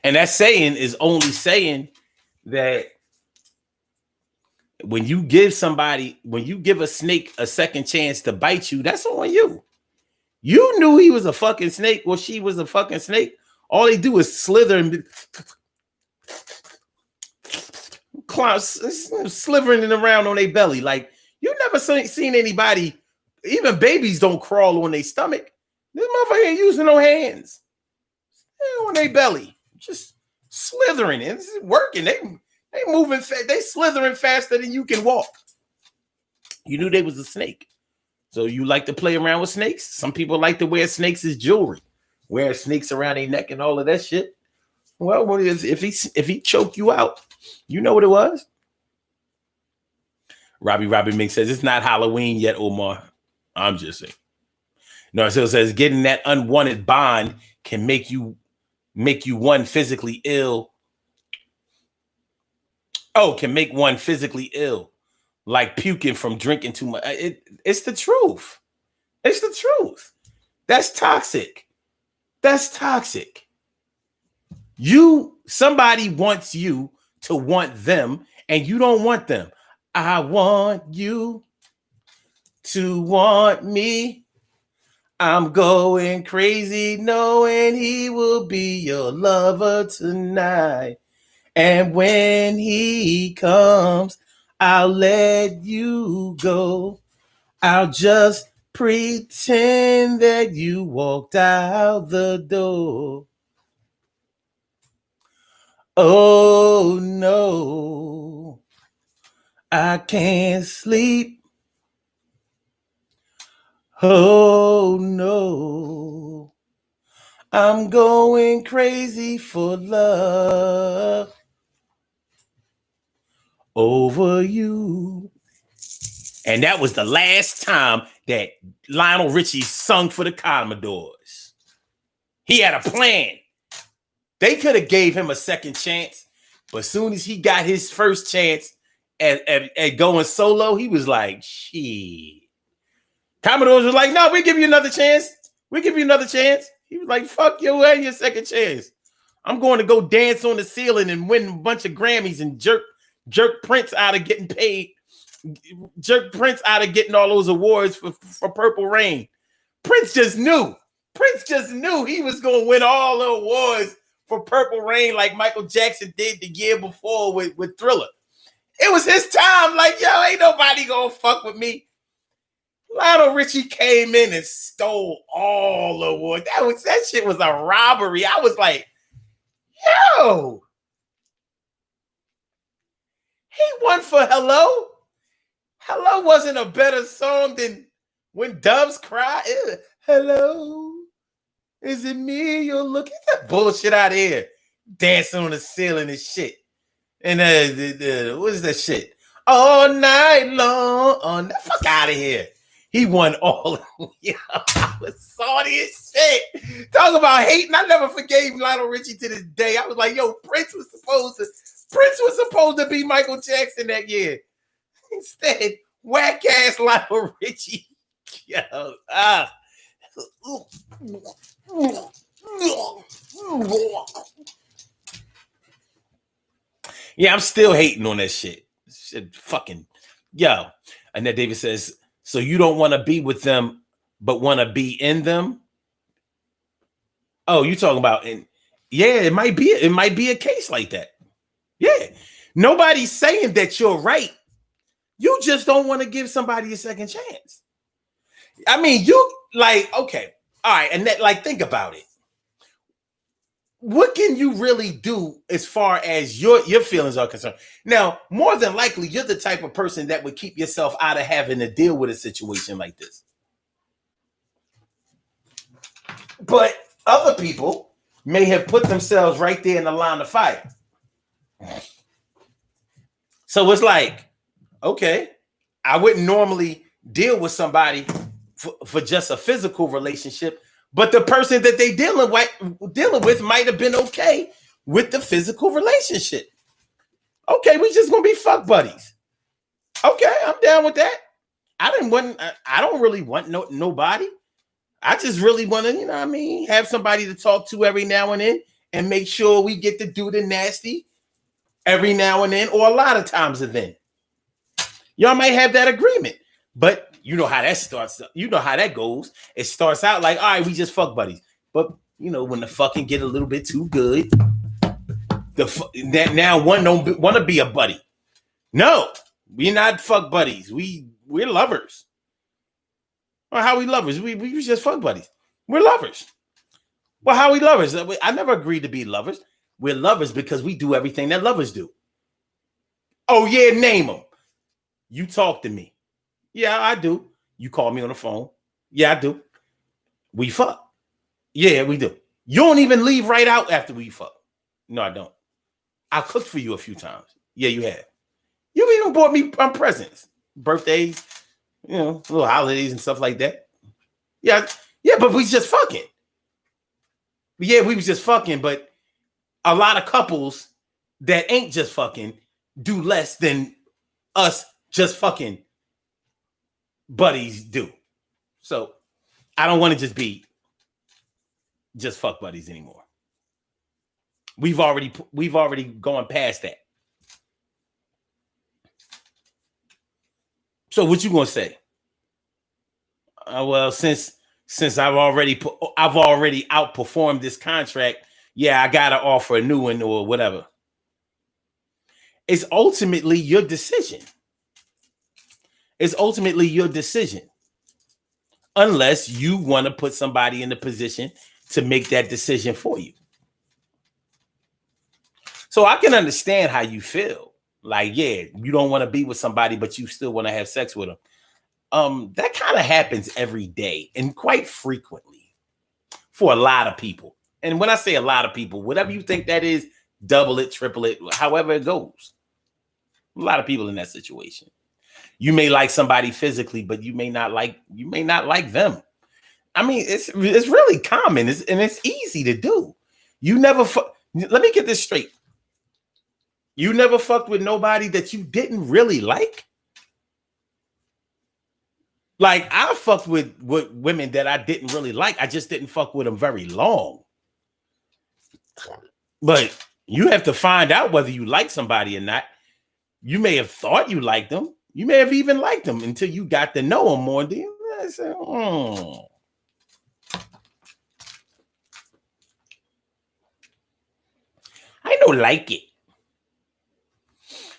And that saying is only saying that when you give a snake a second chance to bite you, that's on you. You knew he was a fucking snake or she was a fucking snake. All they do is slither and slithering around on their belly. Like, you never seen anybody, even babies don't crawl on their stomach. This motherfucker ain't using no hands. They're on their belly, just slithering. It's working. They moving fast. They slithering faster than you can walk. You knew they was a snake. So you like to play around with snakes? Some people like to wear snakes as jewelry, wear snakes around their neck and all of that shit. Well, if he choked you out, you know what it was. Robbie Mink says it's not Halloween yet, Omar. I'm just saying. No, it still says getting that unwanted bond can make you one physically ill. Oh, can make one physically ill, like puking from drinking too much. It's the truth. It's the truth. That's toxic. Somebody wants you to want them, and you don't want them. I want you to want me. I'm going crazy knowing he will be your lover tonight. And when he comes, I'll let you go. I'll just pretend that you walked out the door. Oh, no. I can't sleep. Oh, no. I'm going crazy for love over you. And that was the last time that Lionel Richie sung for the Commodores. He had a plan. They could have gave him a second chance, but as soon as he got his first chance at going solo, he was like, shit. Commodores was like, no, we give you another chance. He was like, fuck you and your second chance. I'm going to go dance on the ceiling and win a bunch of Grammys and jerk Prince out of getting paid. Jerk Prince out of getting all those awards for Purple Rain. Prince just knew he was going to win all the awards for Purple Rain like Michael Jackson did the year before with Thriller. It was his time. Like, yo, ain't nobody going to fuck with me. Lionel Richie came in and stole all the awards. That shit was a robbery. I was like, yo. He won for Hello. Hello wasn't a better song than When Doves Cry. Hello, is it me you're looking at? That bullshit out of here. Dancing on the ceiling and shit. And what is that shit? All night long. Fuck out of here. He won all. Yeah, I was salty as shit. Talk about hating. I never forgave Lionel Richie to this day. I was like, yo, Prince was supposed to be Michael Jackson that year. Instead, Whack ass Lionel Richie. Yo, yeah, I'm still hating on that shit. Shit fucking, yo. Annette Davis says, so you don't want to be with them, but want to be in them? Oh, you talking about yeah, it might be a case like that. Yeah. Nobody's saying that you're right. You just don't want to give somebody a second chance. I mean, you like, okay, all right, and that, like, think about it. What can you really do as far as your feelings are concerned? Now, more than likely, you're the type of person that would keep yourself out of having to deal with a situation like this. But other people may have put themselves right there in the line of fire. So it's like, okay, I wouldn't normally deal with somebody for just a physical relationship, but the person that they dealing with might have been okay with the physical relationship. Okay, we just gonna be fuck buddies. Okay, I'm down with that. I don't really want nobody. I just really want to, you know what I mean, have somebody to talk to every now and then and make sure we get to do the nasty every now and then, or a lot of times and then. Y'all might have that agreement, but you know how that starts. You know how that goes. It starts out like, all right, we just fuck buddies. But, you know, when the fucking get a little bit too good, now one don't want to be a buddy. No, we're not fuck buddies. We're lovers. Or how we lovers? We just fuck buddies. We're lovers. Well, how we lovers? I never agreed to be lovers. We're lovers because we do everything that lovers do. Oh, yeah, name them. You talk to me. Yeah, I do. You call me on the phone. Yeah, I do. We fuck. Yeah, we do. You don't even leave right out after we fuck. No, I don't. I cooked for you a few times. Yeah, you have. You even bought me presents. Birthdays, you know, little holidays and stuff like that. Yeah, but we just fucking. Yeah, we was just fucking, but a lot of couples that ain't just fucking do less than us just fucking buddies do. So I don't want to just be just fuck buddies anymore. We've already gone past that. So what you gonna say? Well, since I've already outperformed this contract, yeah, I gotta offer a new one or whatever. It's ultimately your decision. It's ultimately your decision. Unless you want to put somebody in the position to make that decision for you. So I can understand how you feel. Like, yeah, you don't want to be with somebody, but you still want to have sex with them. That kind of happens every day and quite frequently for a lot of people. And when I say a lot of people, whatever you think that is, double it, triple it, however it goes. A lot of people in that situation. You may like somebody physically, but you may not like them. I mean, it's really common, and it's easy to do. You never let me get this straight. You never fucked with nobody that you didn't really like? Like, I fucked with women that I didn't really like. I just didn't fuck with them very long. But you have to find out whether you like somebody or not. You may have thought you liked them. You may have even liked them until you got to know them more. Then I said, I don't like it.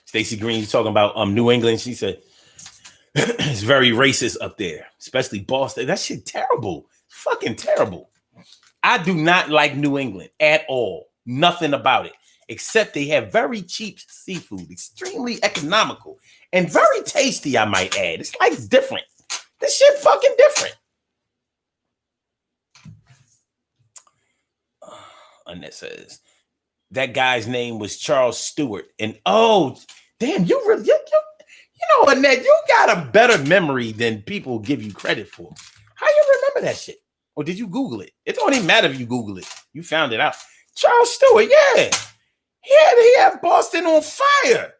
Stacey Green's talking about New England. She said it's very racist up there, especially Boston. That shit terrible. Fucking terrible. I do not like New England at all. Nothing about it. Except they have very cheap seafood, extremely economical, and very tasty, I might add. It's like different. This shit fucking different. Annette says, that guy's name was Charles Stewart. And oh, damn, you know, Annette, you got a better memory than people give you credit for. How you remember that shit? Or did you Google it? It don't even matter if you Google it. You found it out. Charles Stewart, yeah. He had Boston on fire.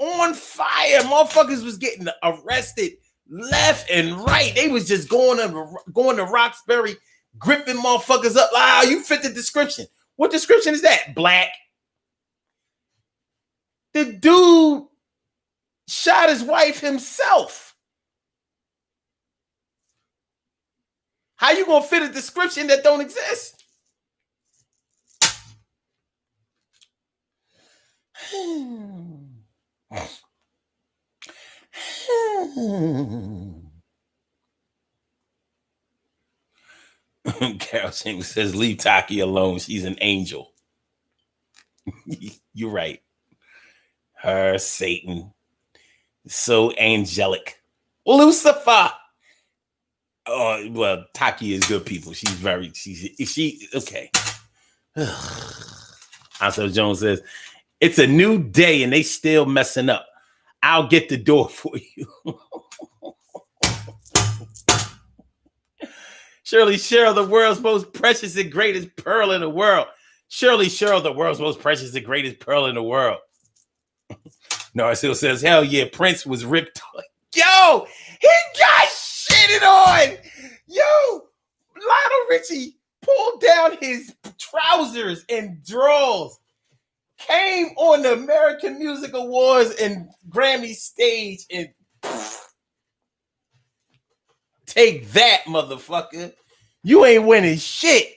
on fire. Motherfuckers was getting arrested left and right. They was just going to Roxbury, gripping motherfuckers up. Like, you fit the description. What description is that? Black. The dude shot his wife himself. How you gonna fit a description that don't exist? Carol James says, leave Taki alone. She's an angel. You're right. Her, Satan. So angelic. Lucifer. Oh, well, Taki is good people. She okay. Ansel Jones says, it's a new day and they still messing up. I'll get the door for you. Shirley Cheryl, the world's most precious and greatest pearl in the world. Shirley Cheryl, the world's most precious and greatest pearl in the world. Narsil says, hell yeah, Prince was ripped. Yo, he got shitted on. Yo, Lionel Richie pulled down his trousers and drawers, came on the American Music Awards and Grammy stage and take that, motherfucker. You ain't winning shit.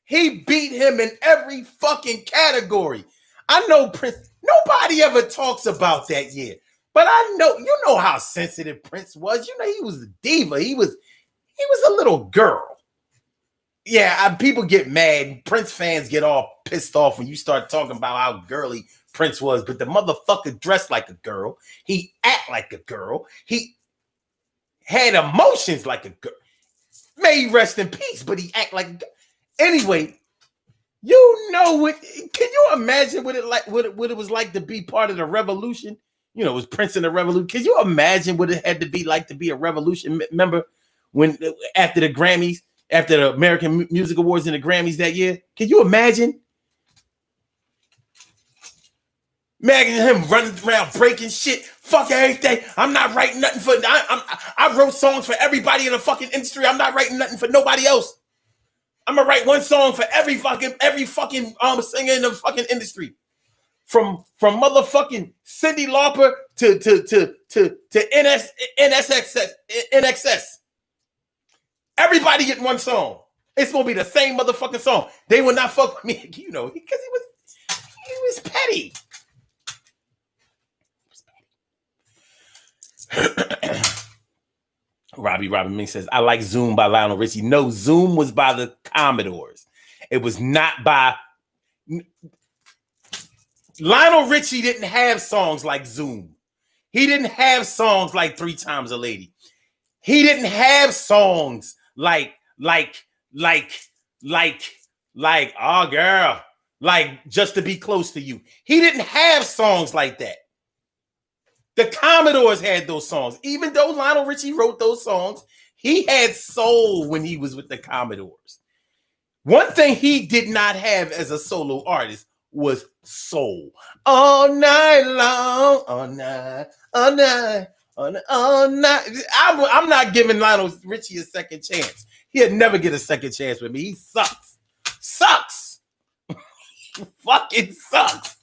He beat him in every fucking category. I know Prince, nobody ever talks about that year. But I know, you know how sensitive Prince was. You know, he was a diva. He was a little girl. Yeah, people get mad. Prince fans get all pissed off when you start talking about how girly Prince was. But the motherfucker dressed like a girl. He act like a girl. He had emotions like a girl. May he rest in peace, but he act like a girl. Anyway, you know what? Can you imagine what it was like to be part of the revolution? You know, it was Prince in the Revolution. Can you imagine what it had to be like to be a revolution member when after the Grammys, after the American Music Awards and the Grammys that year? Can you imagine? Imagine him running around breaking shit. Fuck everything. I'm not writing nothing for. I wrote songs for everybody in the fucking industry. I'm not writing nothing for nobody else. I'm gonna write one song for every fucking singer in the fucking industry. From motherfucking Cyndi Lauper to NXS. Everybody getting one song. It's gonna be the same motherfucking song. They will not fuck with me, you know, because he was petty. Robbie Ming says, I like Zoom by Lionel Richie. No, Zoom was by the Commodores. It was not by... Lionel Richie didn't have songs like Zoom. He didn't have songs like 3 Times a Lady. He didn't have songs like, oh girl, like Just to Be Close to You. He didn't have songs like that. The Commodores had those songs. Even though Lionel Richie wrote those songs, he had soul when he was with the Commodores. One thing he did not have as a solo artist was soul. All night long, all night. I'm not giving Lionel Richie a second chance. He'll never get a second chance with me. He sucks. Fucking sucks.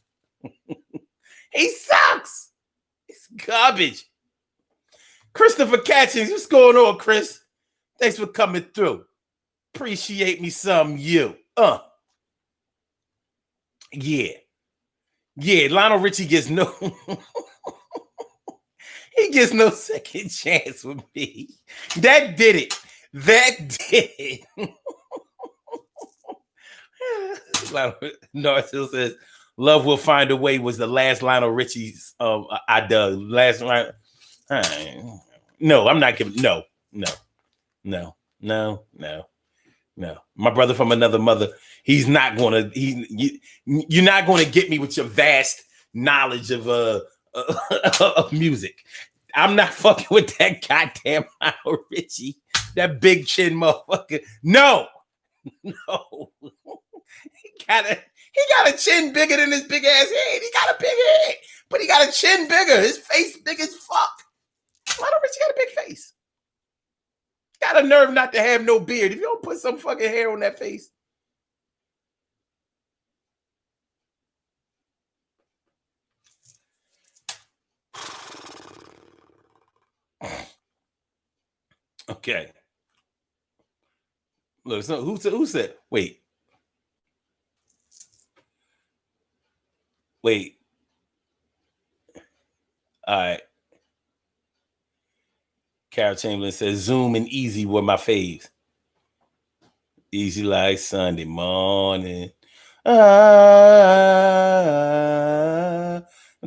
He sucks. It's garbage. Christopher Catchings, what's going on, Chris? Thanks for coming through. Appreciate me some you. Yeah, Lionel Richie gets no he gets no second chance with me. That did it. Narsil says, Love Will Find a Way was the last Lionel Richie's I dug. Last line. No, I'm not giving no. My brother from another mother. He's not gonna. You're not gonna get me with your vast knowledge of music. I'm not fucking with that goddamn Lionel Richie, that big chin motherfucker. No. He got a chin bigger than his big ass head. He got a big head. But he got a chin bigger. His face big as fuck. Lionel Richie got a big face. Got a nerve not to have no beard. If you don't put some fucking hair on that face. Okay. Look, so who said? Wait. All right. Carol Chamberlain says, Zoom and Easy were my faves. Easy like Sunday morning. I'm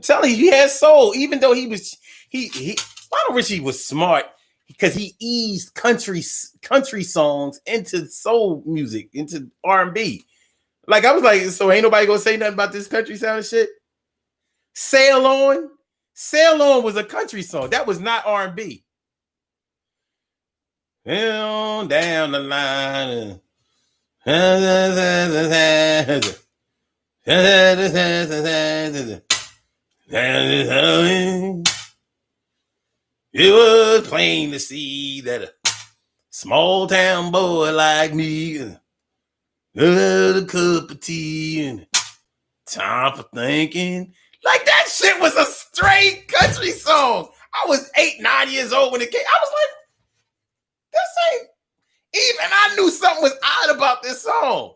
telling you, he had soul. Even though he Lionel Richie was smart because he eased country songs into soul music, into R&B. Like I was like, so ain't nobody gonna say nothing about this country sound shit. Sail On was a country song. That was not R&B. Down the line. It was plain to see that a small town boy like me had a cup of tea and time for thinking. Like that shit was a straight country song. I was 8, 9 years old when it came. I was like, this ain't. Even I knew something was odd about this song.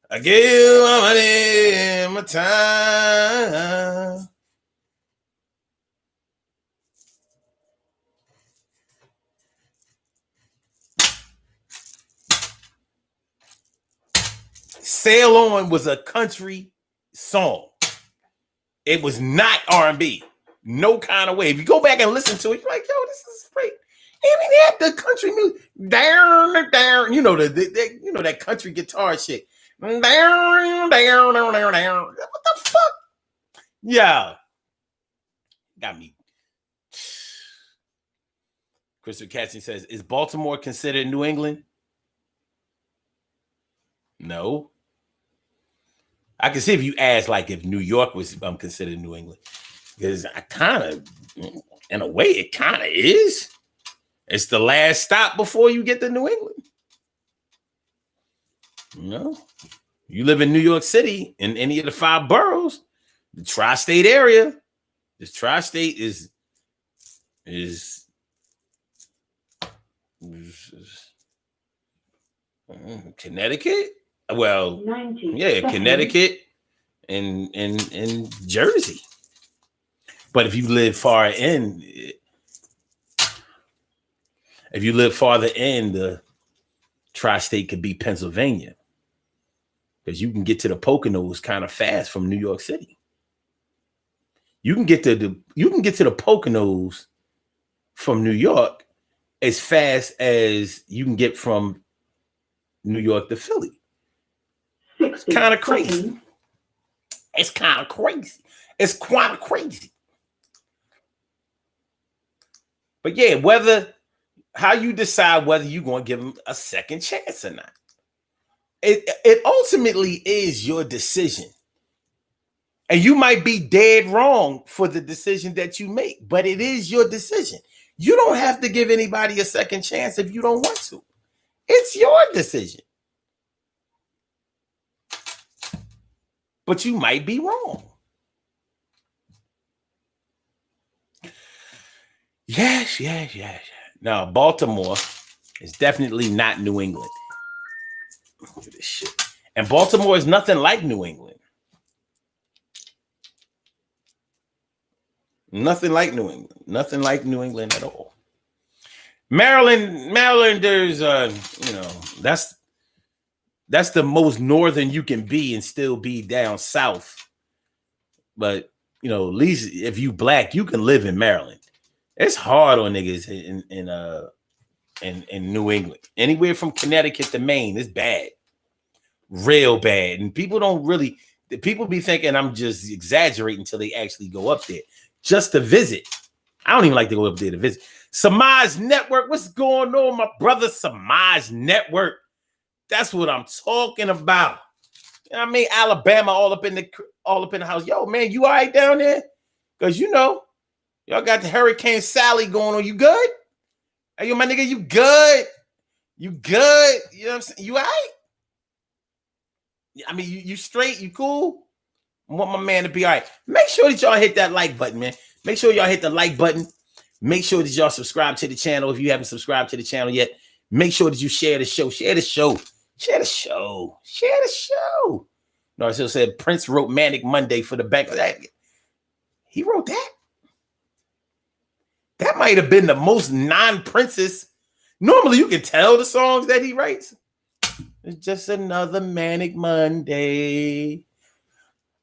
I give my money, my time. Sail On was a country song. It was not R&B. No kind of way. If you go back and listen to it, you're like, yo, this is great. Even they had the country music. Down. You know that country guitar shit. Down. What the fuck? Yeah. Got me. Christopher Cassie says, is Baltimore considered New England? No. I can see if you ask, like, if New York was considered New England. Because I kind of, in a way, it kind of is. It's the last stop before you get to New England. You know, you live in New York City, in any of the 5 boroughs, the tri-state area. This tri-state is Connecticut. Well, yeah, seconds. Connecticut and Jersey. But if you live far in, the tri-state could be Pennsylvania, because you can get to the Poconos kind of fast from New York City. You can get to the Poconos from New York as fast as you can get from New York to Philly. It's kind of crazy. It's kind of crazy. It's quite crazy. But yeah, how you decide whether you're going to give them a second chance or not. It ultimately is your decision. And you might be dead wrong for the decision that you make, but it is your decision. You don't have to give anybody a second chance if you don't want to. It's your decision. But you might be wrong. Yes. Now, Baltimore is definitely not New England. Look at this shit. And Baltimore is nothing like New England. Nothing like New England. Nothing like New England at all. Marylanders, that's the most northern you can be and still be down south. But, at least if you black, you can live in Maryland. It's hard on niggas in New England. Anywhere from Connecticut to Maine, it's bad. Real bad. And people be thinking I'm just exaggerating until they actually go up there just to visit. I don't even like to go up there to visit. Samaj Network, what's going on, my brother? Samaj Network. That's what I'm talking about. You know what I mean? Alabama all up in the house. Yo, man, you all right down there? Because you know, y'all got the Hurricane Sally going on. You good? Hey, yo, my nigga, you good? You good? You know what I'm saying? You all right? I mean, you straight? You cool? I want my man to be all right. Make sure that y'all hit that like button, man. Make sure y'all hit the like button. Make sure that y'all subscribe to the channel if you haven't subscribed to the channel yet. Make sure that you share the show. Share the show. Share the show. Share the show. Narciso said Prince wrote Manic Monday for the bank. He wrote that? That might have been the most non-Princess. Normally you can tell the songs that he writes. It's just another Manic Monday.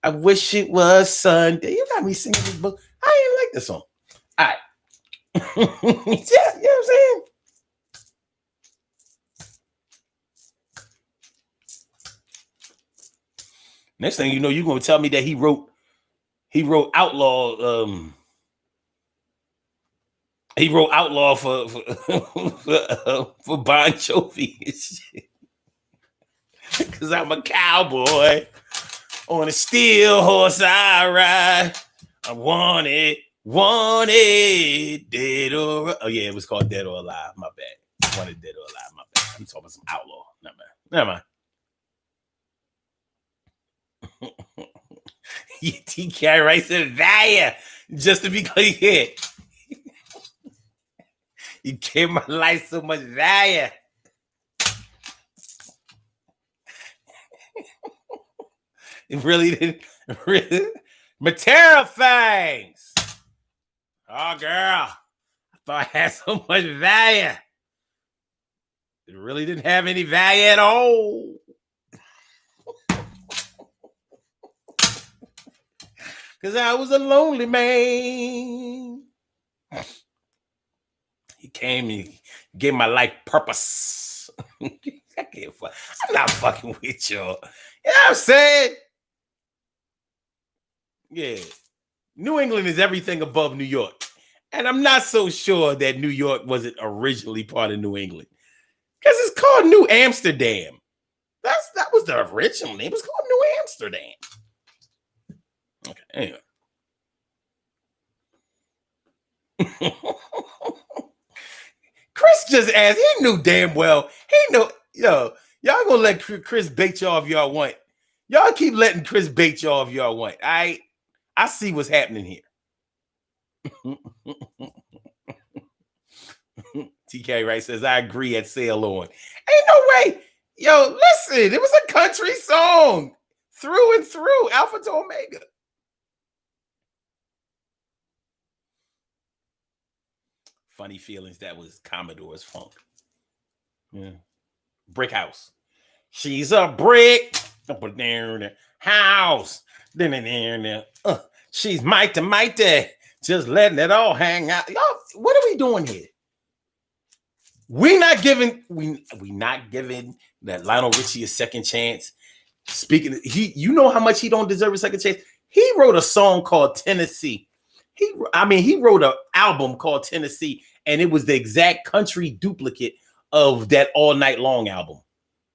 I wish it was Sunday. You got me singing this book. I ain't like this song. All right. Yeah, you know what I'm saying? Next thing you know, you're gonna tell me that he wrote Outlaw. He wrote Outlaw for Bon Jovi and shit. Cause I'm a cowboy on a steel horse I ride. I want it, dead or oh yeah, it was called Dead or Alive. My bad. Wanted Dead or Alive. My bad. I'm talking about some Outlaw. Never mind. TK writes it value just to be clear. You gave my life so much value. It really didn't. Really? Matera things. Oh, girl. I thought I had so much value. It really didn't have any value at all. Because I was a lonely man. He came, he gave my life purpose. I'm not fucking with y'all. You know what I'm saying? Yeah. New England is everything above New York. And I'm not so sure that New York wasn't originally part of New England. Because it's called New Amsterdam. That was the original name. It was called New Amsterdam. Okay, anyway. Chris just asked, he knew damn well. He knew, y'all gonna let Chris bait y'all if y'all want. Y'all keep letting Chris bait y'all if y'all want. I see what's happening here. TK Wright says, I agree at Sail On. Ain't no way. Yo, listen, it was a country song through and through, Alpha to Omega. Funny feelings, that was Commodore's funk. Yeah. Brick house. She's a brick house. She's mighty. Just letting it all hang out. Y'all, what are we doing here? We not giving that Lionel Richie a second chance. Speaking of, you know how much he don't deserve a second chance. He wrote a song called Tennessee. He wrote an album called Tennessee, and it was the exact country duplicate of that All Night Long album.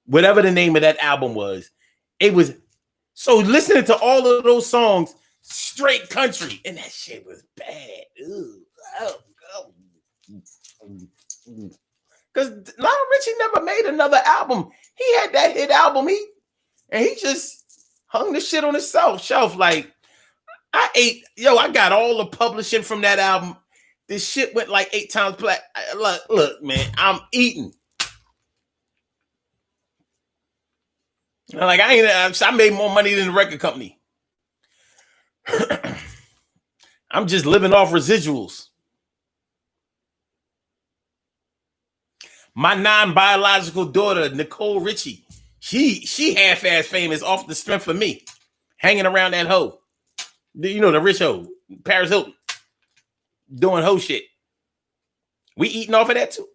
Whatever the name of that album was, it was. So listening to all of those songs, straight country, and that shit was bad. Because Lionel Richie never made another album. He had that hit album, he just hung the shit on his shelf. Like, I got all the publishing from that album. This shit went like 8 times black. Look, man, I'm eating. Like, I made more money than the record company. I'm just living off residuals. My non-biological daughter, Nicole Richie, she half-ass famous off the strength of me hanging around that hoe. You know, the rich hoe, Paris Hilton, doing hoe shit. We eating off of that too.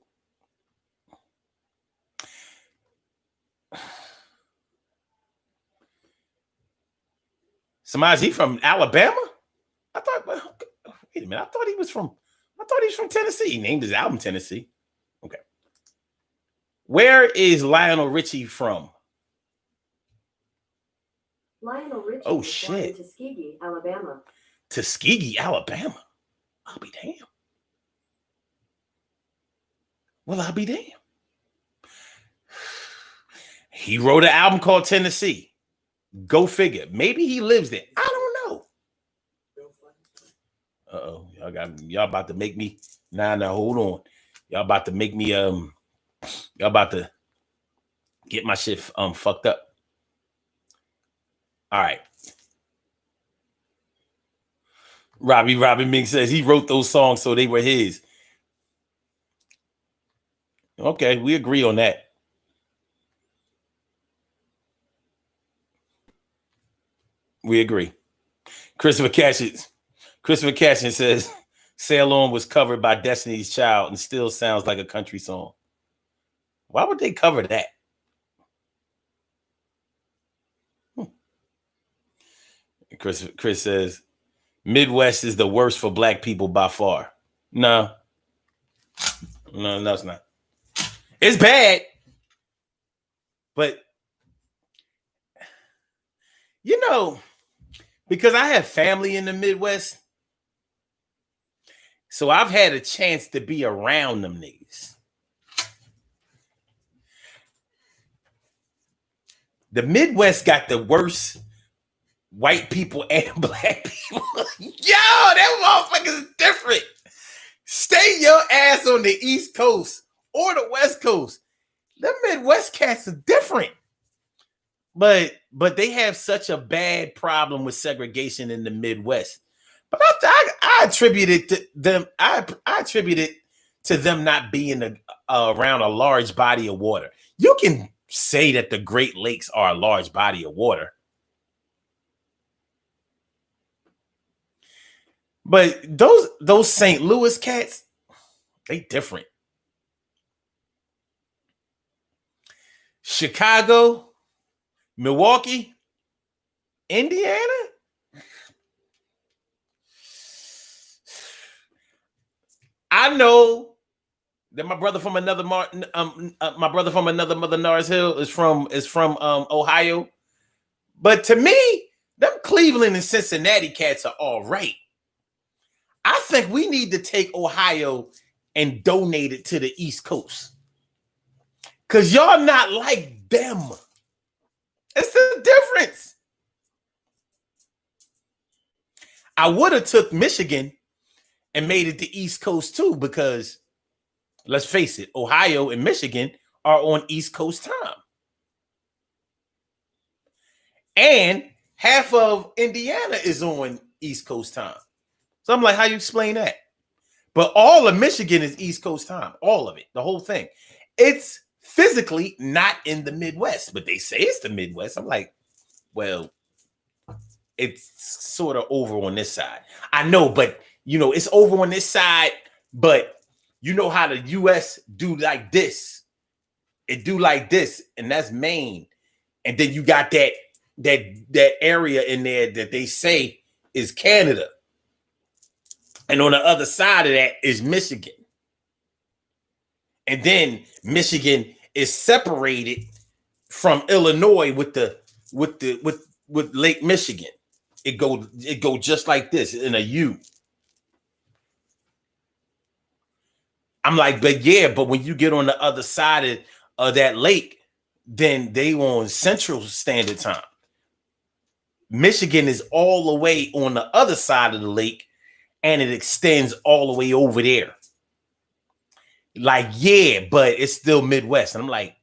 Samaj, he from Alabama? Wait a minute. I thought he was from Tennessee. He named his album Tennessee. Okay. Where is Lionel Richie from? Lionel Richie Oh, was born shit. in Tuskegee, Alabama. Tuskegee, Alabama. I'll be damned. Well, I'll be damned. He wrote an album called Tennessee. Go figure. Maybe he lives there. I don't know. Uh-oh. Y'all about to make me. Nah, hold on. Y'all about to make me y'all about to get my shit fucked up. All right. Robbie Mink says he wrote those songs so they were his. Okay, we agree on that. We agree. Christopher Cashin says Sail On was covered by Destiny's Child and still sounds like a country song. Why would they cover that? Chris says Midwest is the worst for black people by far. No, it's not. It's bad. But, you know, because I have family in the Midwest, so I've had a chance to be around them niggas. The Midwest got the worst white people and black people. Yo, that motherfucker is different. Stay your ass on the East Coast or the West Coast. The Midwest cats are different. But they have such a bad problem with segregation in the Midwest. But I attribute it to them. I attribute it to them not being around a large body of water. You can say that the Great Lakes are a large body of water, but those St. Louis cats, they different. Chicago, Milwaukee, Indiana. I know that my brother from another mother, Nars Hill, is from Ohio. But to me, them Cleveland and Cincinnati cats are all right. I think we need to take Ohio and donate it to the East Coast. Because y'all not like them. It's the difference. I would have took Michigan and made it the East Coast too, because let's face it, Ohio and Michigan are on East Coast time. And half of Indiana is on East Coast time. So I'm like, how you explain that? But all of Michigan is East Coast time. All of it, the whole thing. It's physically not in the Midwest, but they say it's the Midwest. I'm like, well, it's sort of over on this side. I know, but you know, it's over on this side, but you know how the US do like this. It do like this, and that's Maine. And then you got that area in there that they say is Canada. And on the other side of that is Michigan. And then Michigan is separated from Illinois with Lake Michigan. It go just like this in a U. I'm like, but when you get on the other side of that lake, then they on Central Standard Time. Michigan is all the way on the other side of the lake, and it extends all the way over there. Like, yeah, but it's still Midwest. And I'm like,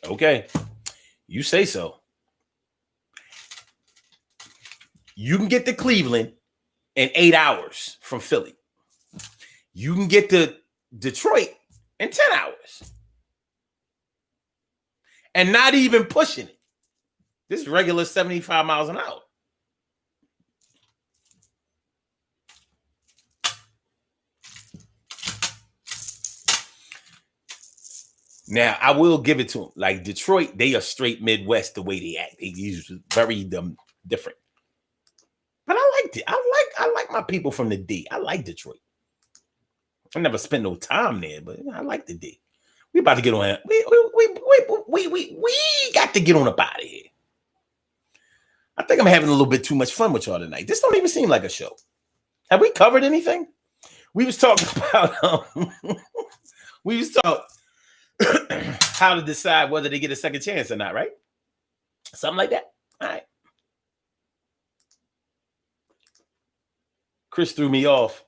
okay, you say so. You can get to Cleveland in 8 hours from Philly. You can get to Detroit in 10 hours. And not even pushing it. This is regular 75 miles an hour. Now, I will give it to them. Like Detroit, they are straight Midwest the way they act. They use very different. But I liked it. I like my people from the D. I like Detroit. I never spent no time there, but I like the D. We about to get on. We got to get on up out of here. I think I'm having a little bit too much fun with y'all tonight. This don't even seem like a show. Have we covered anything? We was talking about we was talking how to decide whether to get a second chance or not, right? Something like that. All right. Chris threw me off.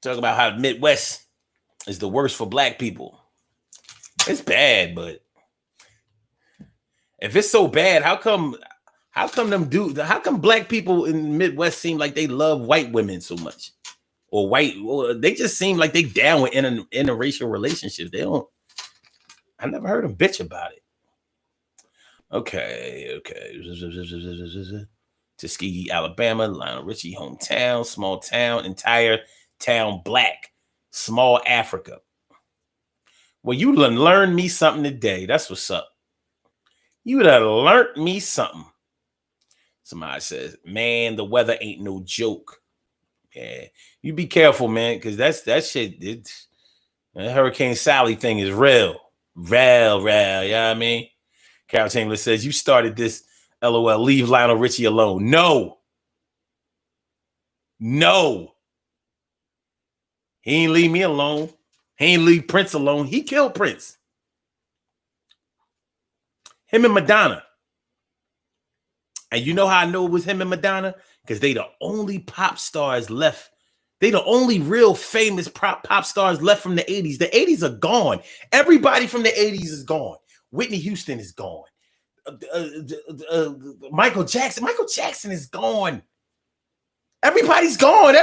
Talking about how the Midwest is the worst for black people. It's bad, but if it's so bad, how come black people in the Midwest seem like they love white women so much? Or they just seem like they down with interracial relationships. I never heard them bitch about it. Okay. Tuskegee, Alabama, Lionel Richie, hometown, small town, entire town black, small Africa. Well, you learned me something today. That's what's up. You done learned me something. Somebody says, man, the weather ain't no joke. Yeah, you be careful, man, because that shit. That Hurricane Sally thing is real. You know what I mean? Carol Chamberlain says, you started this. LOL, leave Lionel Richie alone. No. He ain't leave me alone. He ain't leave Prince alone. He killed Prince. Him and Madonna. And you know how I know it was him and Madonna? Because they the only pop stars left. They the only real famous pop stars left from the 80s. The 80s are gone. Everybody from the 80s is gone. Whitney Houston is gone. Michael Jackson is gone. Everybody's gone.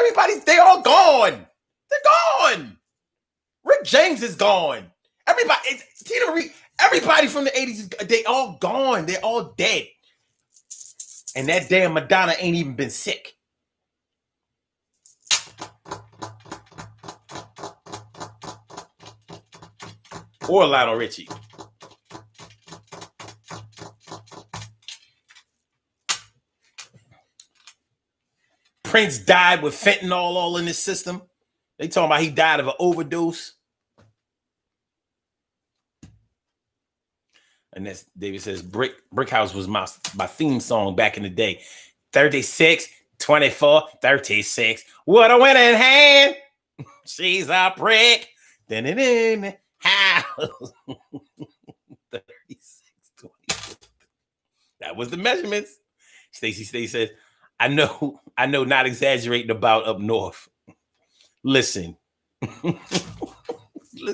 They all gone. They're gone. Rick James is gone. Tina Reid, everybody from the 80s, they all gone. They're all dead. And that damn Madonna ain't even been sick. Or Lionel Richie. Prince died with fentanyl all in his system. They talking about he died of an overdose. And that's David says, Brick House was my theme song back in the day. 36, 24, 36. What a winning hand. She's a brick. House. 36, 24. That was the measurements. Stacy says, I know, not exaggerating about up north. Listen. Look,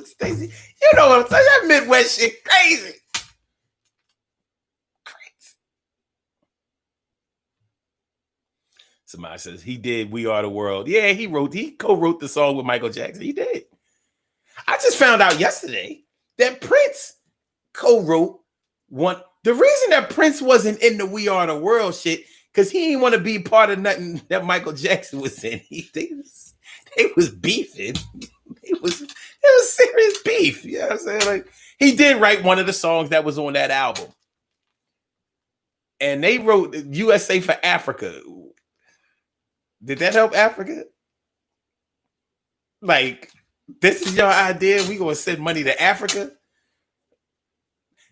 Stacy, you know what I'm saying? That Midwest shit crazy. Somebody says he did We Are the World. Yeah, he co-wrote the song with Michael Jackson. He did. I just found out yesterday that Prince co-wrote one. The reason that Prince wasn't in the We Are the World shit, because he didn't want to be part of nothing that Michael Jackson was in. They was beefing. It was serious beef. You know what I'm saying? Like, he did write one of the songs that was on that album. And they wrote USA for Africa. Did that help Africa? Like, this is your idea? We gonna send money to Africa?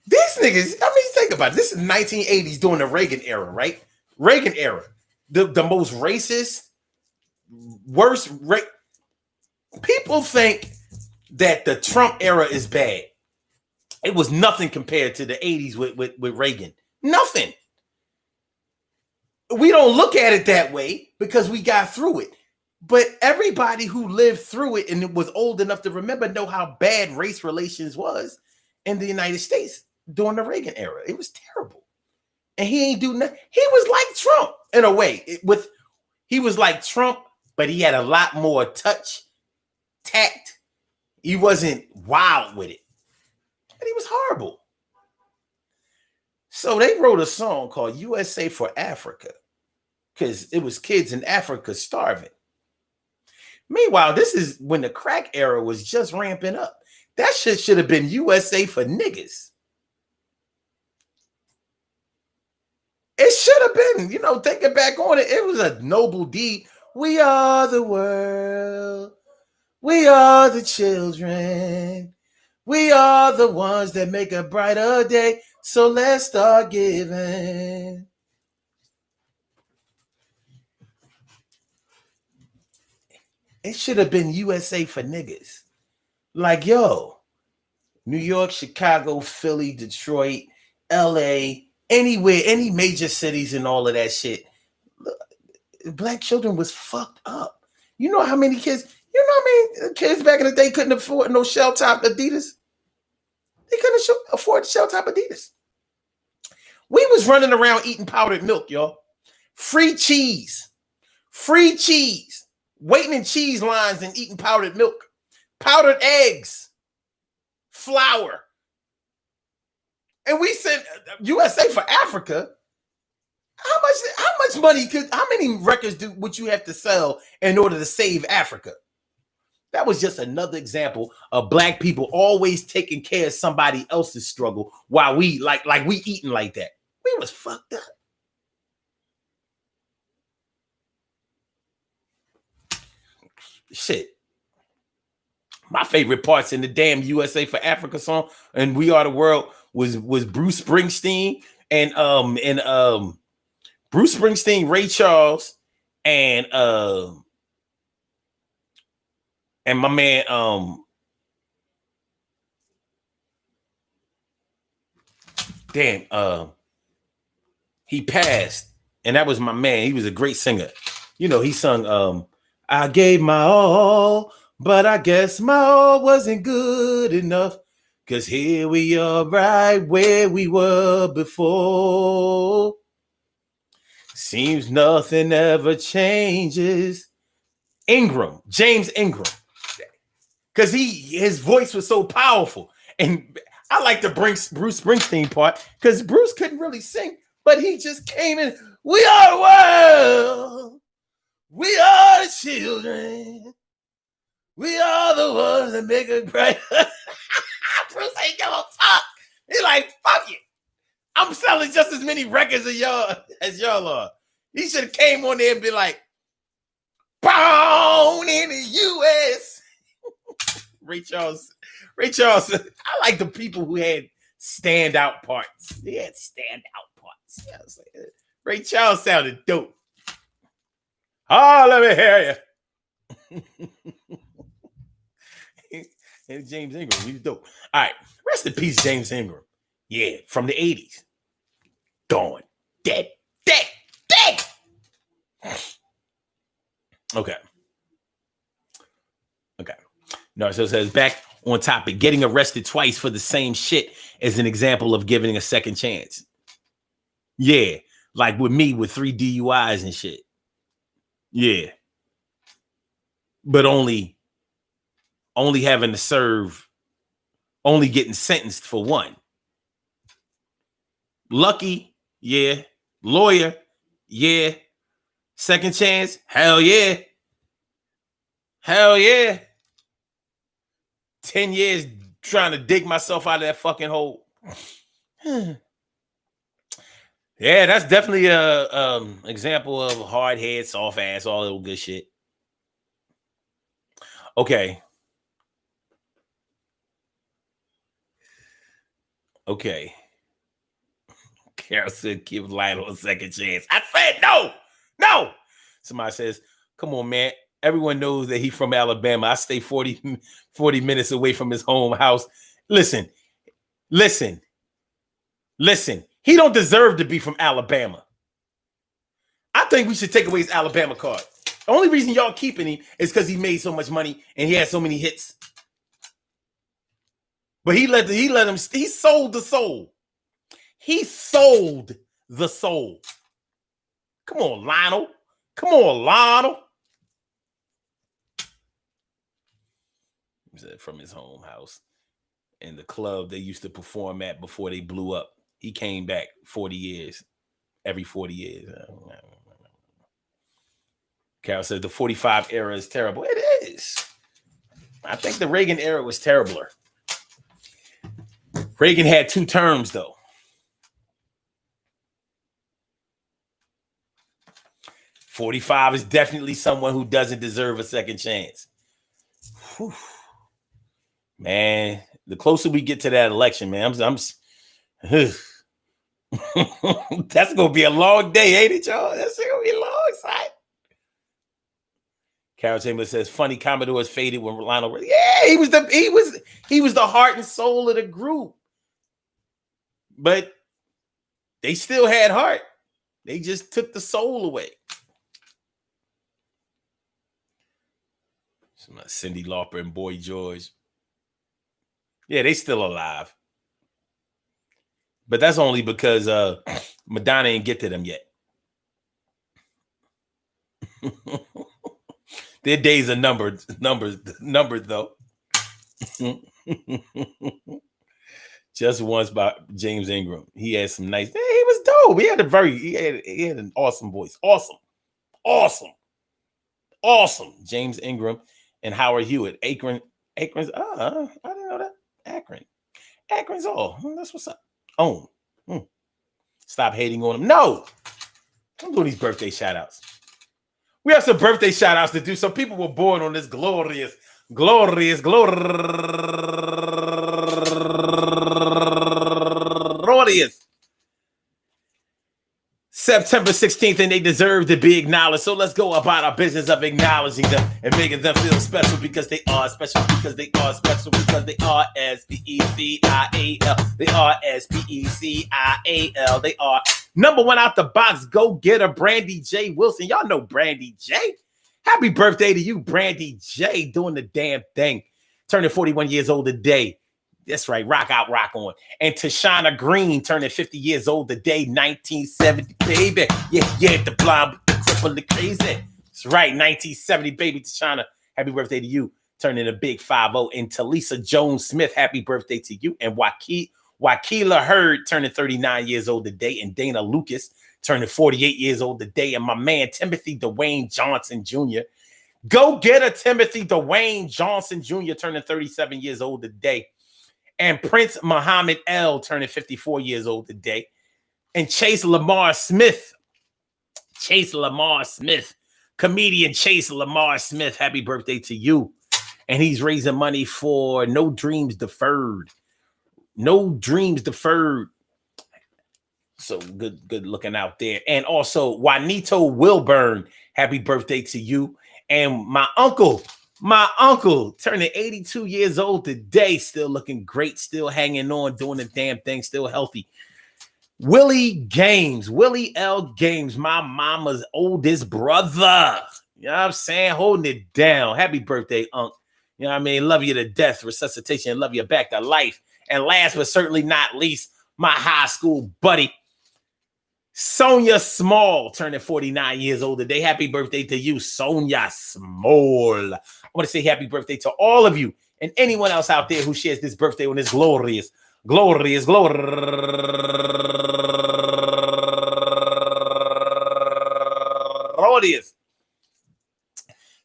These niggas, I mean, think about it. This is 1980s during the Reagan era, right? Reagan era. The most racist, worst. People think that the Trump era is bad. It was nothing compared to the 80s with Reagan. Nothing. We don't look at it that way because we got through it. But everybody who lived through it and was old enough to remember know how bad race relations was in the United States during the Reagan era. It was terrible. And he ain't do nothing. He was like Trump in a way. He was like Trump, but he had a lot more touch, tact. He wasn't wild with it. And he was horrible. So they wrote a song called USA for Africa because it was kids in Africa starving. Meanwhile, this is when the crack era was just ramping up. That shit should have been USA for niggas. It should have been, thinking back on it, it was a noble deed We are the world. We are the children. We are the ones that make a brighter day. So let's start giving. It should have been USA for niggas. Like, yo, New York, Chicago, Philly, Detroit, LA, anywhere, any major cities and all of that shit. Black children was fucked up. You know how many kids, kids back in the day couldn't afford no shell top Adidas? They couldn't afford shell top Adidas. We was running around eating powdered milk, y'all. Free cheese. Waiting in cheese lines and eating powdered milk. Powdered eggs. Flour. And we sent USA for Africa. How much money how many records would you have to sell in order to save Africa? That was just another example of black people always taking care of somebody else's struggle while we like we eating like that. We was fucked up. Shit. My favorite parts in the damn USA for Africa song and We Are the World was Bruce Springsteen and Bruce Springsteen, Ray Charles, and my man he passed, and that was my man. He was a great singer. You know, he sung I gave my all, but I guess my all wasn't good enough. Cause here we are right where we were before. Seems nothing ever changes. James Ingram. Cause his voice was so powerful. And I like the Bruce Springsteen part because Bruce couldn't really sing, but he just came in. We are the world. We are the children. We are the ones that make it bright. Bruce ain't give a fuck. He's like, fuck it. I'm selling just as many records as y'all are. He should have came on there and been like, born in the U.S. Ray Charles. I like the people who had standout parts. They had standout parts. Yeah, like, Ray Charles sounded dope. Oh, let me hear you. And James Ingram, he was dope. All right, rest in peace, James Ingram. Yeah, from the 80s. Gone. Dead. Okay. No, so it says back on topic. Getting arrested twice for the same shit is an example of giving a second chance. Yeah, like with me with 3 DUIs and shit. Yeah. But only having to serve, only getting sentenced for one. Lucky, yeah. Lawyer, yeah. Second chance, hell yeah. 10 years trying to dig myself out of that fucking hole. Yeah, that's definitely a example of hard head, soft ass, all that good shit. Okay. Carol said, give Lionel a second chance. I said no. Somebody says, come on, man. Everyone knows that he's from Alabama. I stay 40 minutes away from his home house. Listen. He don't deserve to be from Alabama. I think we should take away his Alabama card. The only reason y'all keeping him is because he made so much money and he had so many hits. But he sold the soul. He sold the soul. Come on, Lionel. He said from his home house and the club they used to perform at before they blew up. He came back 40 years. Every 40 years. Carol said the 45 era is terrible. It is. I think the Reagan era was terribler. Reagan had 2 terms, though. 45 is definitely someone who doesn't deserve a second chance. Whew. Man, the closer we get to that election, man, that's gonna be a long day, ain't it, y'all? That's gonna be a long sight. Carol Chambers says, "Funny Commodores faded when Lionel Richie." Yeah, he was the heart and soul of the group, but they still had heart. They just took the soul away. Cyndi Lauper and Boy George. Yeah, they still alive. But that's only because Madonna ain't get to them yet. Their days are numbered though. Just Once by James Ingram. He had some nice. He was dope. He had an awesome voice. Awesome. James Ingram and Howard Hewitt. Akron's. I didn't know that. Akron's all. That's what's up. Oh. Stop hating on him. No. I'm doing these birthday shout outs. We have some birthday shout outs to do. Some people were born on this glorious September 16th, and they deserve to be acknowledged. So let's go about our business of acknowledging them and making them feel special because they are special, because they are special, because they are S-P-E-C-I-A-L. They are S-P-E-C-I-A-L. They are number one out the box. Go get her, Brandy J. Wilson. Y'all know Brandy J. Happy birthday to you, Brandy J. Doing the damn thing. Turning 41 years old today. That's right. Rock out, rock on. And Tashana Green turning 50 years old today, 1970, baby. Yeah, the blonde, the cripple, the crazy. That's right, 1970, baby. Tashana, happy birthday to you. Turning a big 5-0. And Talisa Jones Smith, happy birthday to you. And Wakeela Hurd turning 39 years old today. And Dana Lucas turning 48 years old today. And my man, Timothy Dwayne Johnson Jr. Go get a Timothy Dwayne Johnson Jr. turning 37 years old today. And Prince Muhammad L. turning 54 years old today. And Chase Lamar Smith, comedian Chase Lamar Smith, happy birthday to you. And he's raising money for No Dreams Deferred. So good looking out there. And also Juanito Wilburn, happy birthday to you. And my uncle turning 82 years old today, still looking great, still hanging on, doing the damn thing, still healthy. Willie L. Games, my mama's oldest brother. You know what I'm saying? Holding it down. Happy birthday, Unc. You know what I mean? Love you to death, resuscitation, love you back to life. And last but certainly not least, my high school buddy, Sonia Small, turning 49 years old today. Happy birthday to you, Sonia Small. I want to say happy birthday to all of you and anyone else out there who shares this birthday on this glorious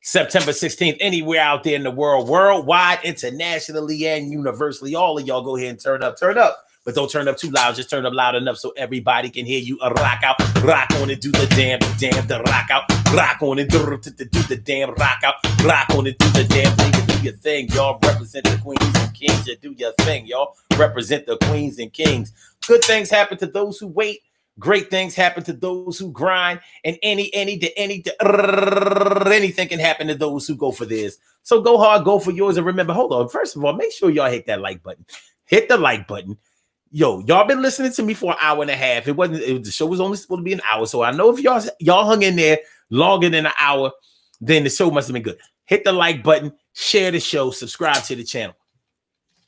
September 16th, anywhere out there in the world, worldwide, internationally, and universally. All of y'all go ahead and turn up. But don't turn up too loud. Just turn up loud enough so everybody can hear you. Rock out, rock on and do the damn, the rock out, rock on and do the damn, rock out, rock on and do the damn thing. You do your thing, y'all. Represent the queens and kings. You do your thing, y'all. Represent the queens and kings. Good things happen to those who wait. Great things happen to those who grind. And anything can happen to those who go for theirs. So go hard, go for yours. And remember, hold on. First of all, make sure y'all hit that like button. Hit the like button. Yo, y'all been listening to me for an hour and a half. The show was only supposed to be an hour. So I know if y'all hung in there longer than an hour, then the show must have been good. Hit the like button, share the show, subscribe to the channel.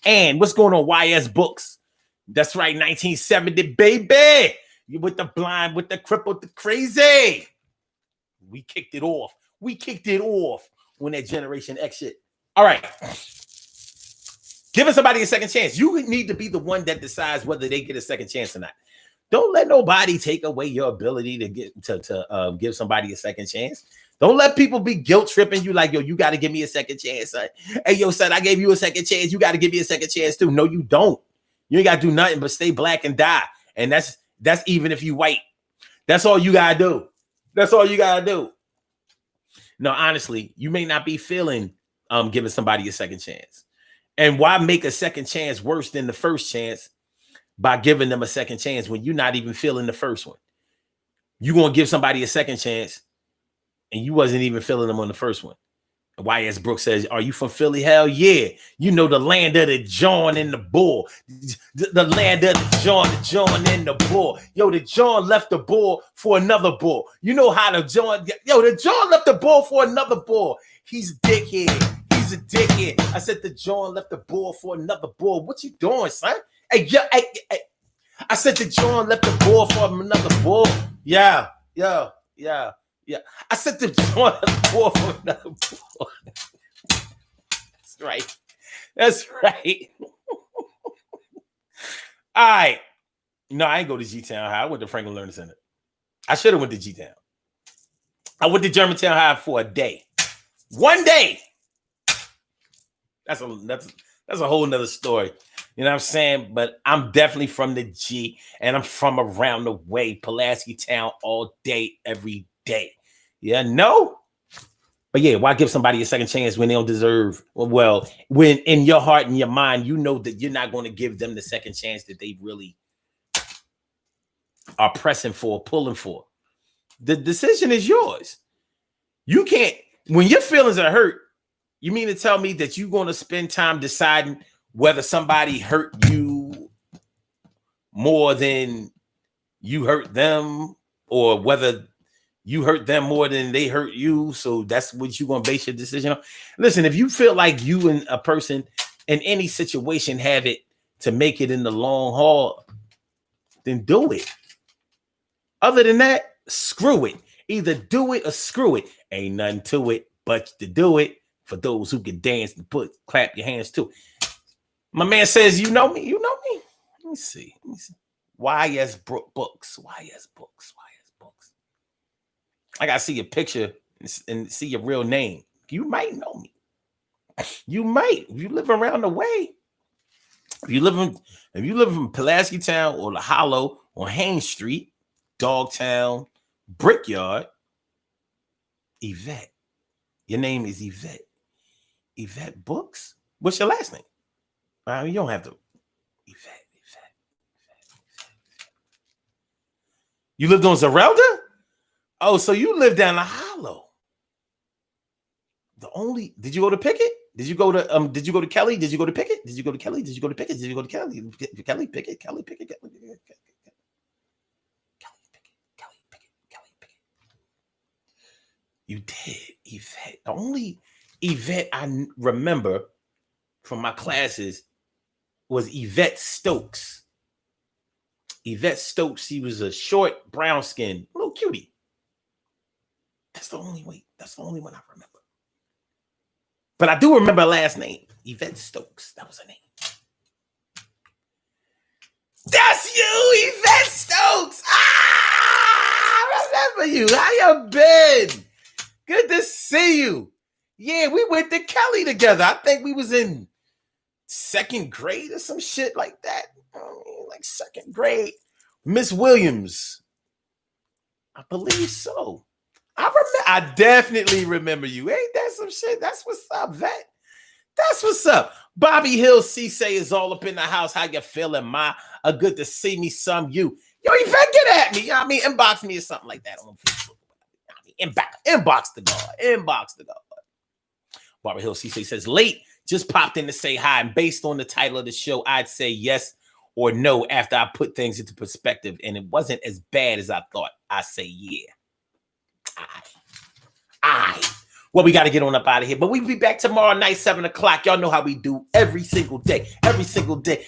And what's going on, YS Books? That's right, 1970, baby. You with the blind, with the crippled, the crazy. We kicked it off when that Generation X shit. All right. Giving somebody a second chance. You need to be the one that decides whether they get a second chance or not. Don't let nobody take away your ability to give somebody a second chance. Don't let people be guilt tripping you like, yo, you got to give me a second chance, son. Hey, yo, son, I gave you a second chance. You got to give me a second chance too. No, you don't. You ain't got to do nothing but stay black and die. And that's even if you white. That's all you got to do. That's all you gotta do. No, honestly, you may not be feeling giving somebody a second chance. And why make a second chance worse than the first chance by giving them a second chance when you're not even feeling the first one? You're gonna give somebody a second chance and you wasn't even feeling them on the first one. YS Brooks says, are you from Philly? Hell yeah. You know the land of the John and the bull. The land of the John and the bull. Yo, the John left the bull for another bull. You know how the John left the bull for another bull. He's a dickhead. He's a dickhead. I said the John left the bull for another bull. What you doing, son? Hey, yeah, hey. I said the John left the bull for another bull. Yeah. I said the John left the bull for another bull. That's right. All right. No, I ain't go to G-Town High. I went to Franklin Learning Center. I should have went to G-Town. I went to Germantown High for a day. One day. That's a whole nother story. You know what I'm saying? But I'm definitely from the G, and I'm from around the way. Pulaski Town all day, every day. Yeah, no? But yeah, why give somebody a second chance when they don't deserve? Well, when in your heart and your mind, you know that you're not going to give them the second chance that they really are pressing for, pulling for. The decision is yours. You can't, when your feelings are hurt, you mean to tell me that you're going to spend time deciding whether somebody hurt you more than you hurt them, or whether you hurt them more than they hurt you? So that's what you're going to base your decision on. Listen, if you feel like you and a person in any situation have it to make it in the long haul, then do it. Other than that, screw it. Either do it or screw it. Ain't nothing to it but to do it. For those who can dance and clap your hands too. My man says, you know me? You know me? Let me see. YS Books. I got to see your picture and see your real name. You might know me. You might. If you live around the way. If you live in Pulaski Town or the Hollow on Haines Street, Dogtown, Brickyard, Yvette. Your name is Yvette. Yvette Books? What's your last name? You don't have to. Yvette. You lived on Zerelda? Oh, so you live down the Hollow. Did you go to Pickett? Did you go to Kelly? Did you go to Pickett? Did you go to Kelly? Did you go to Pickett? Did you go to Kelly? Kelly Pickett. You did, Yvette. The only Yvette I remember from my classes was Yvette Stokes. Yvette Stokes, she was a short, brown skin, little cutie. That's the only one I remember. But I do remember her last name, Yvette Stokes. That was her name. That's you, Yvette Stokes. I remember you. How you been? Good to see you. Yeah, we went to Kelly together. I think we was in second grade or some shit like that. Like second grade. Miss Williams. I believe so. I definitely remember you. Ain't that some shit? That's what's up, Vet. That's what's up. Bobby Hill C-Say is all up in the house. How you feeling, Ma? Good to see me, some you. Yo, Yvette, get at me. You know what I mean? Inbox me or something like that on Facebook. Inbox the God. Barbara Hill C-Say says, late, just popped in to say hi. And based on the title of the show, I'd say yes or no after I put things into perspective. And it wasn't as bad as I thought. I say yeah. Well, we got to get on up out of here. But we'll be back tomorrow night, 7 o'clock. Y'all know how we do every single day. Every day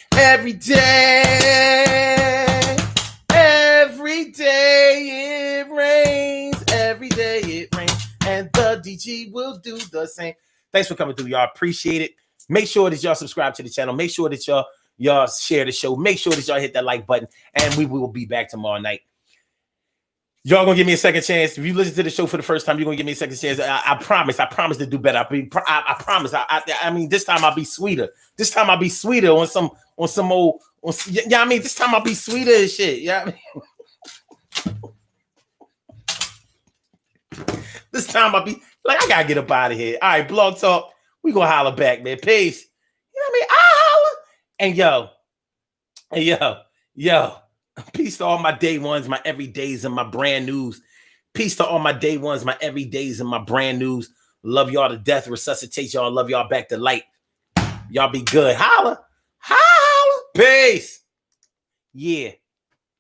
it rains. Every day it rains. And the DG will do the same. Thanks for coming through, y'all. Appreciate it. Make sure that y'all subscribe to the channel. Make sure that y'all share the show. Make sure that y'all hit that like button. And we will be back tomorrow night. Y'all gonna give me a second chance. If you listen to the show for the first time, you're gonna give me a second chance. I promise to do better. I promise. I mean, this time I'll be sweeter. This time I'll be sweeter on some old. I mean, this time I'll be sweeter and shit. Yeah. This time I'll be like, I gotta get up out of here. All right, Blog Talk. We gonna holler back, man. Peace. You know what I mean? I holler. And yo. Peace to all my day ones, my everydays, and my brand news. Peace to all my day ones, my everydays, and my brand news. Love y'all to death. Resuscitate y'all. Love y'all back to light. Y'all be good. Holla. Peace. Yeah.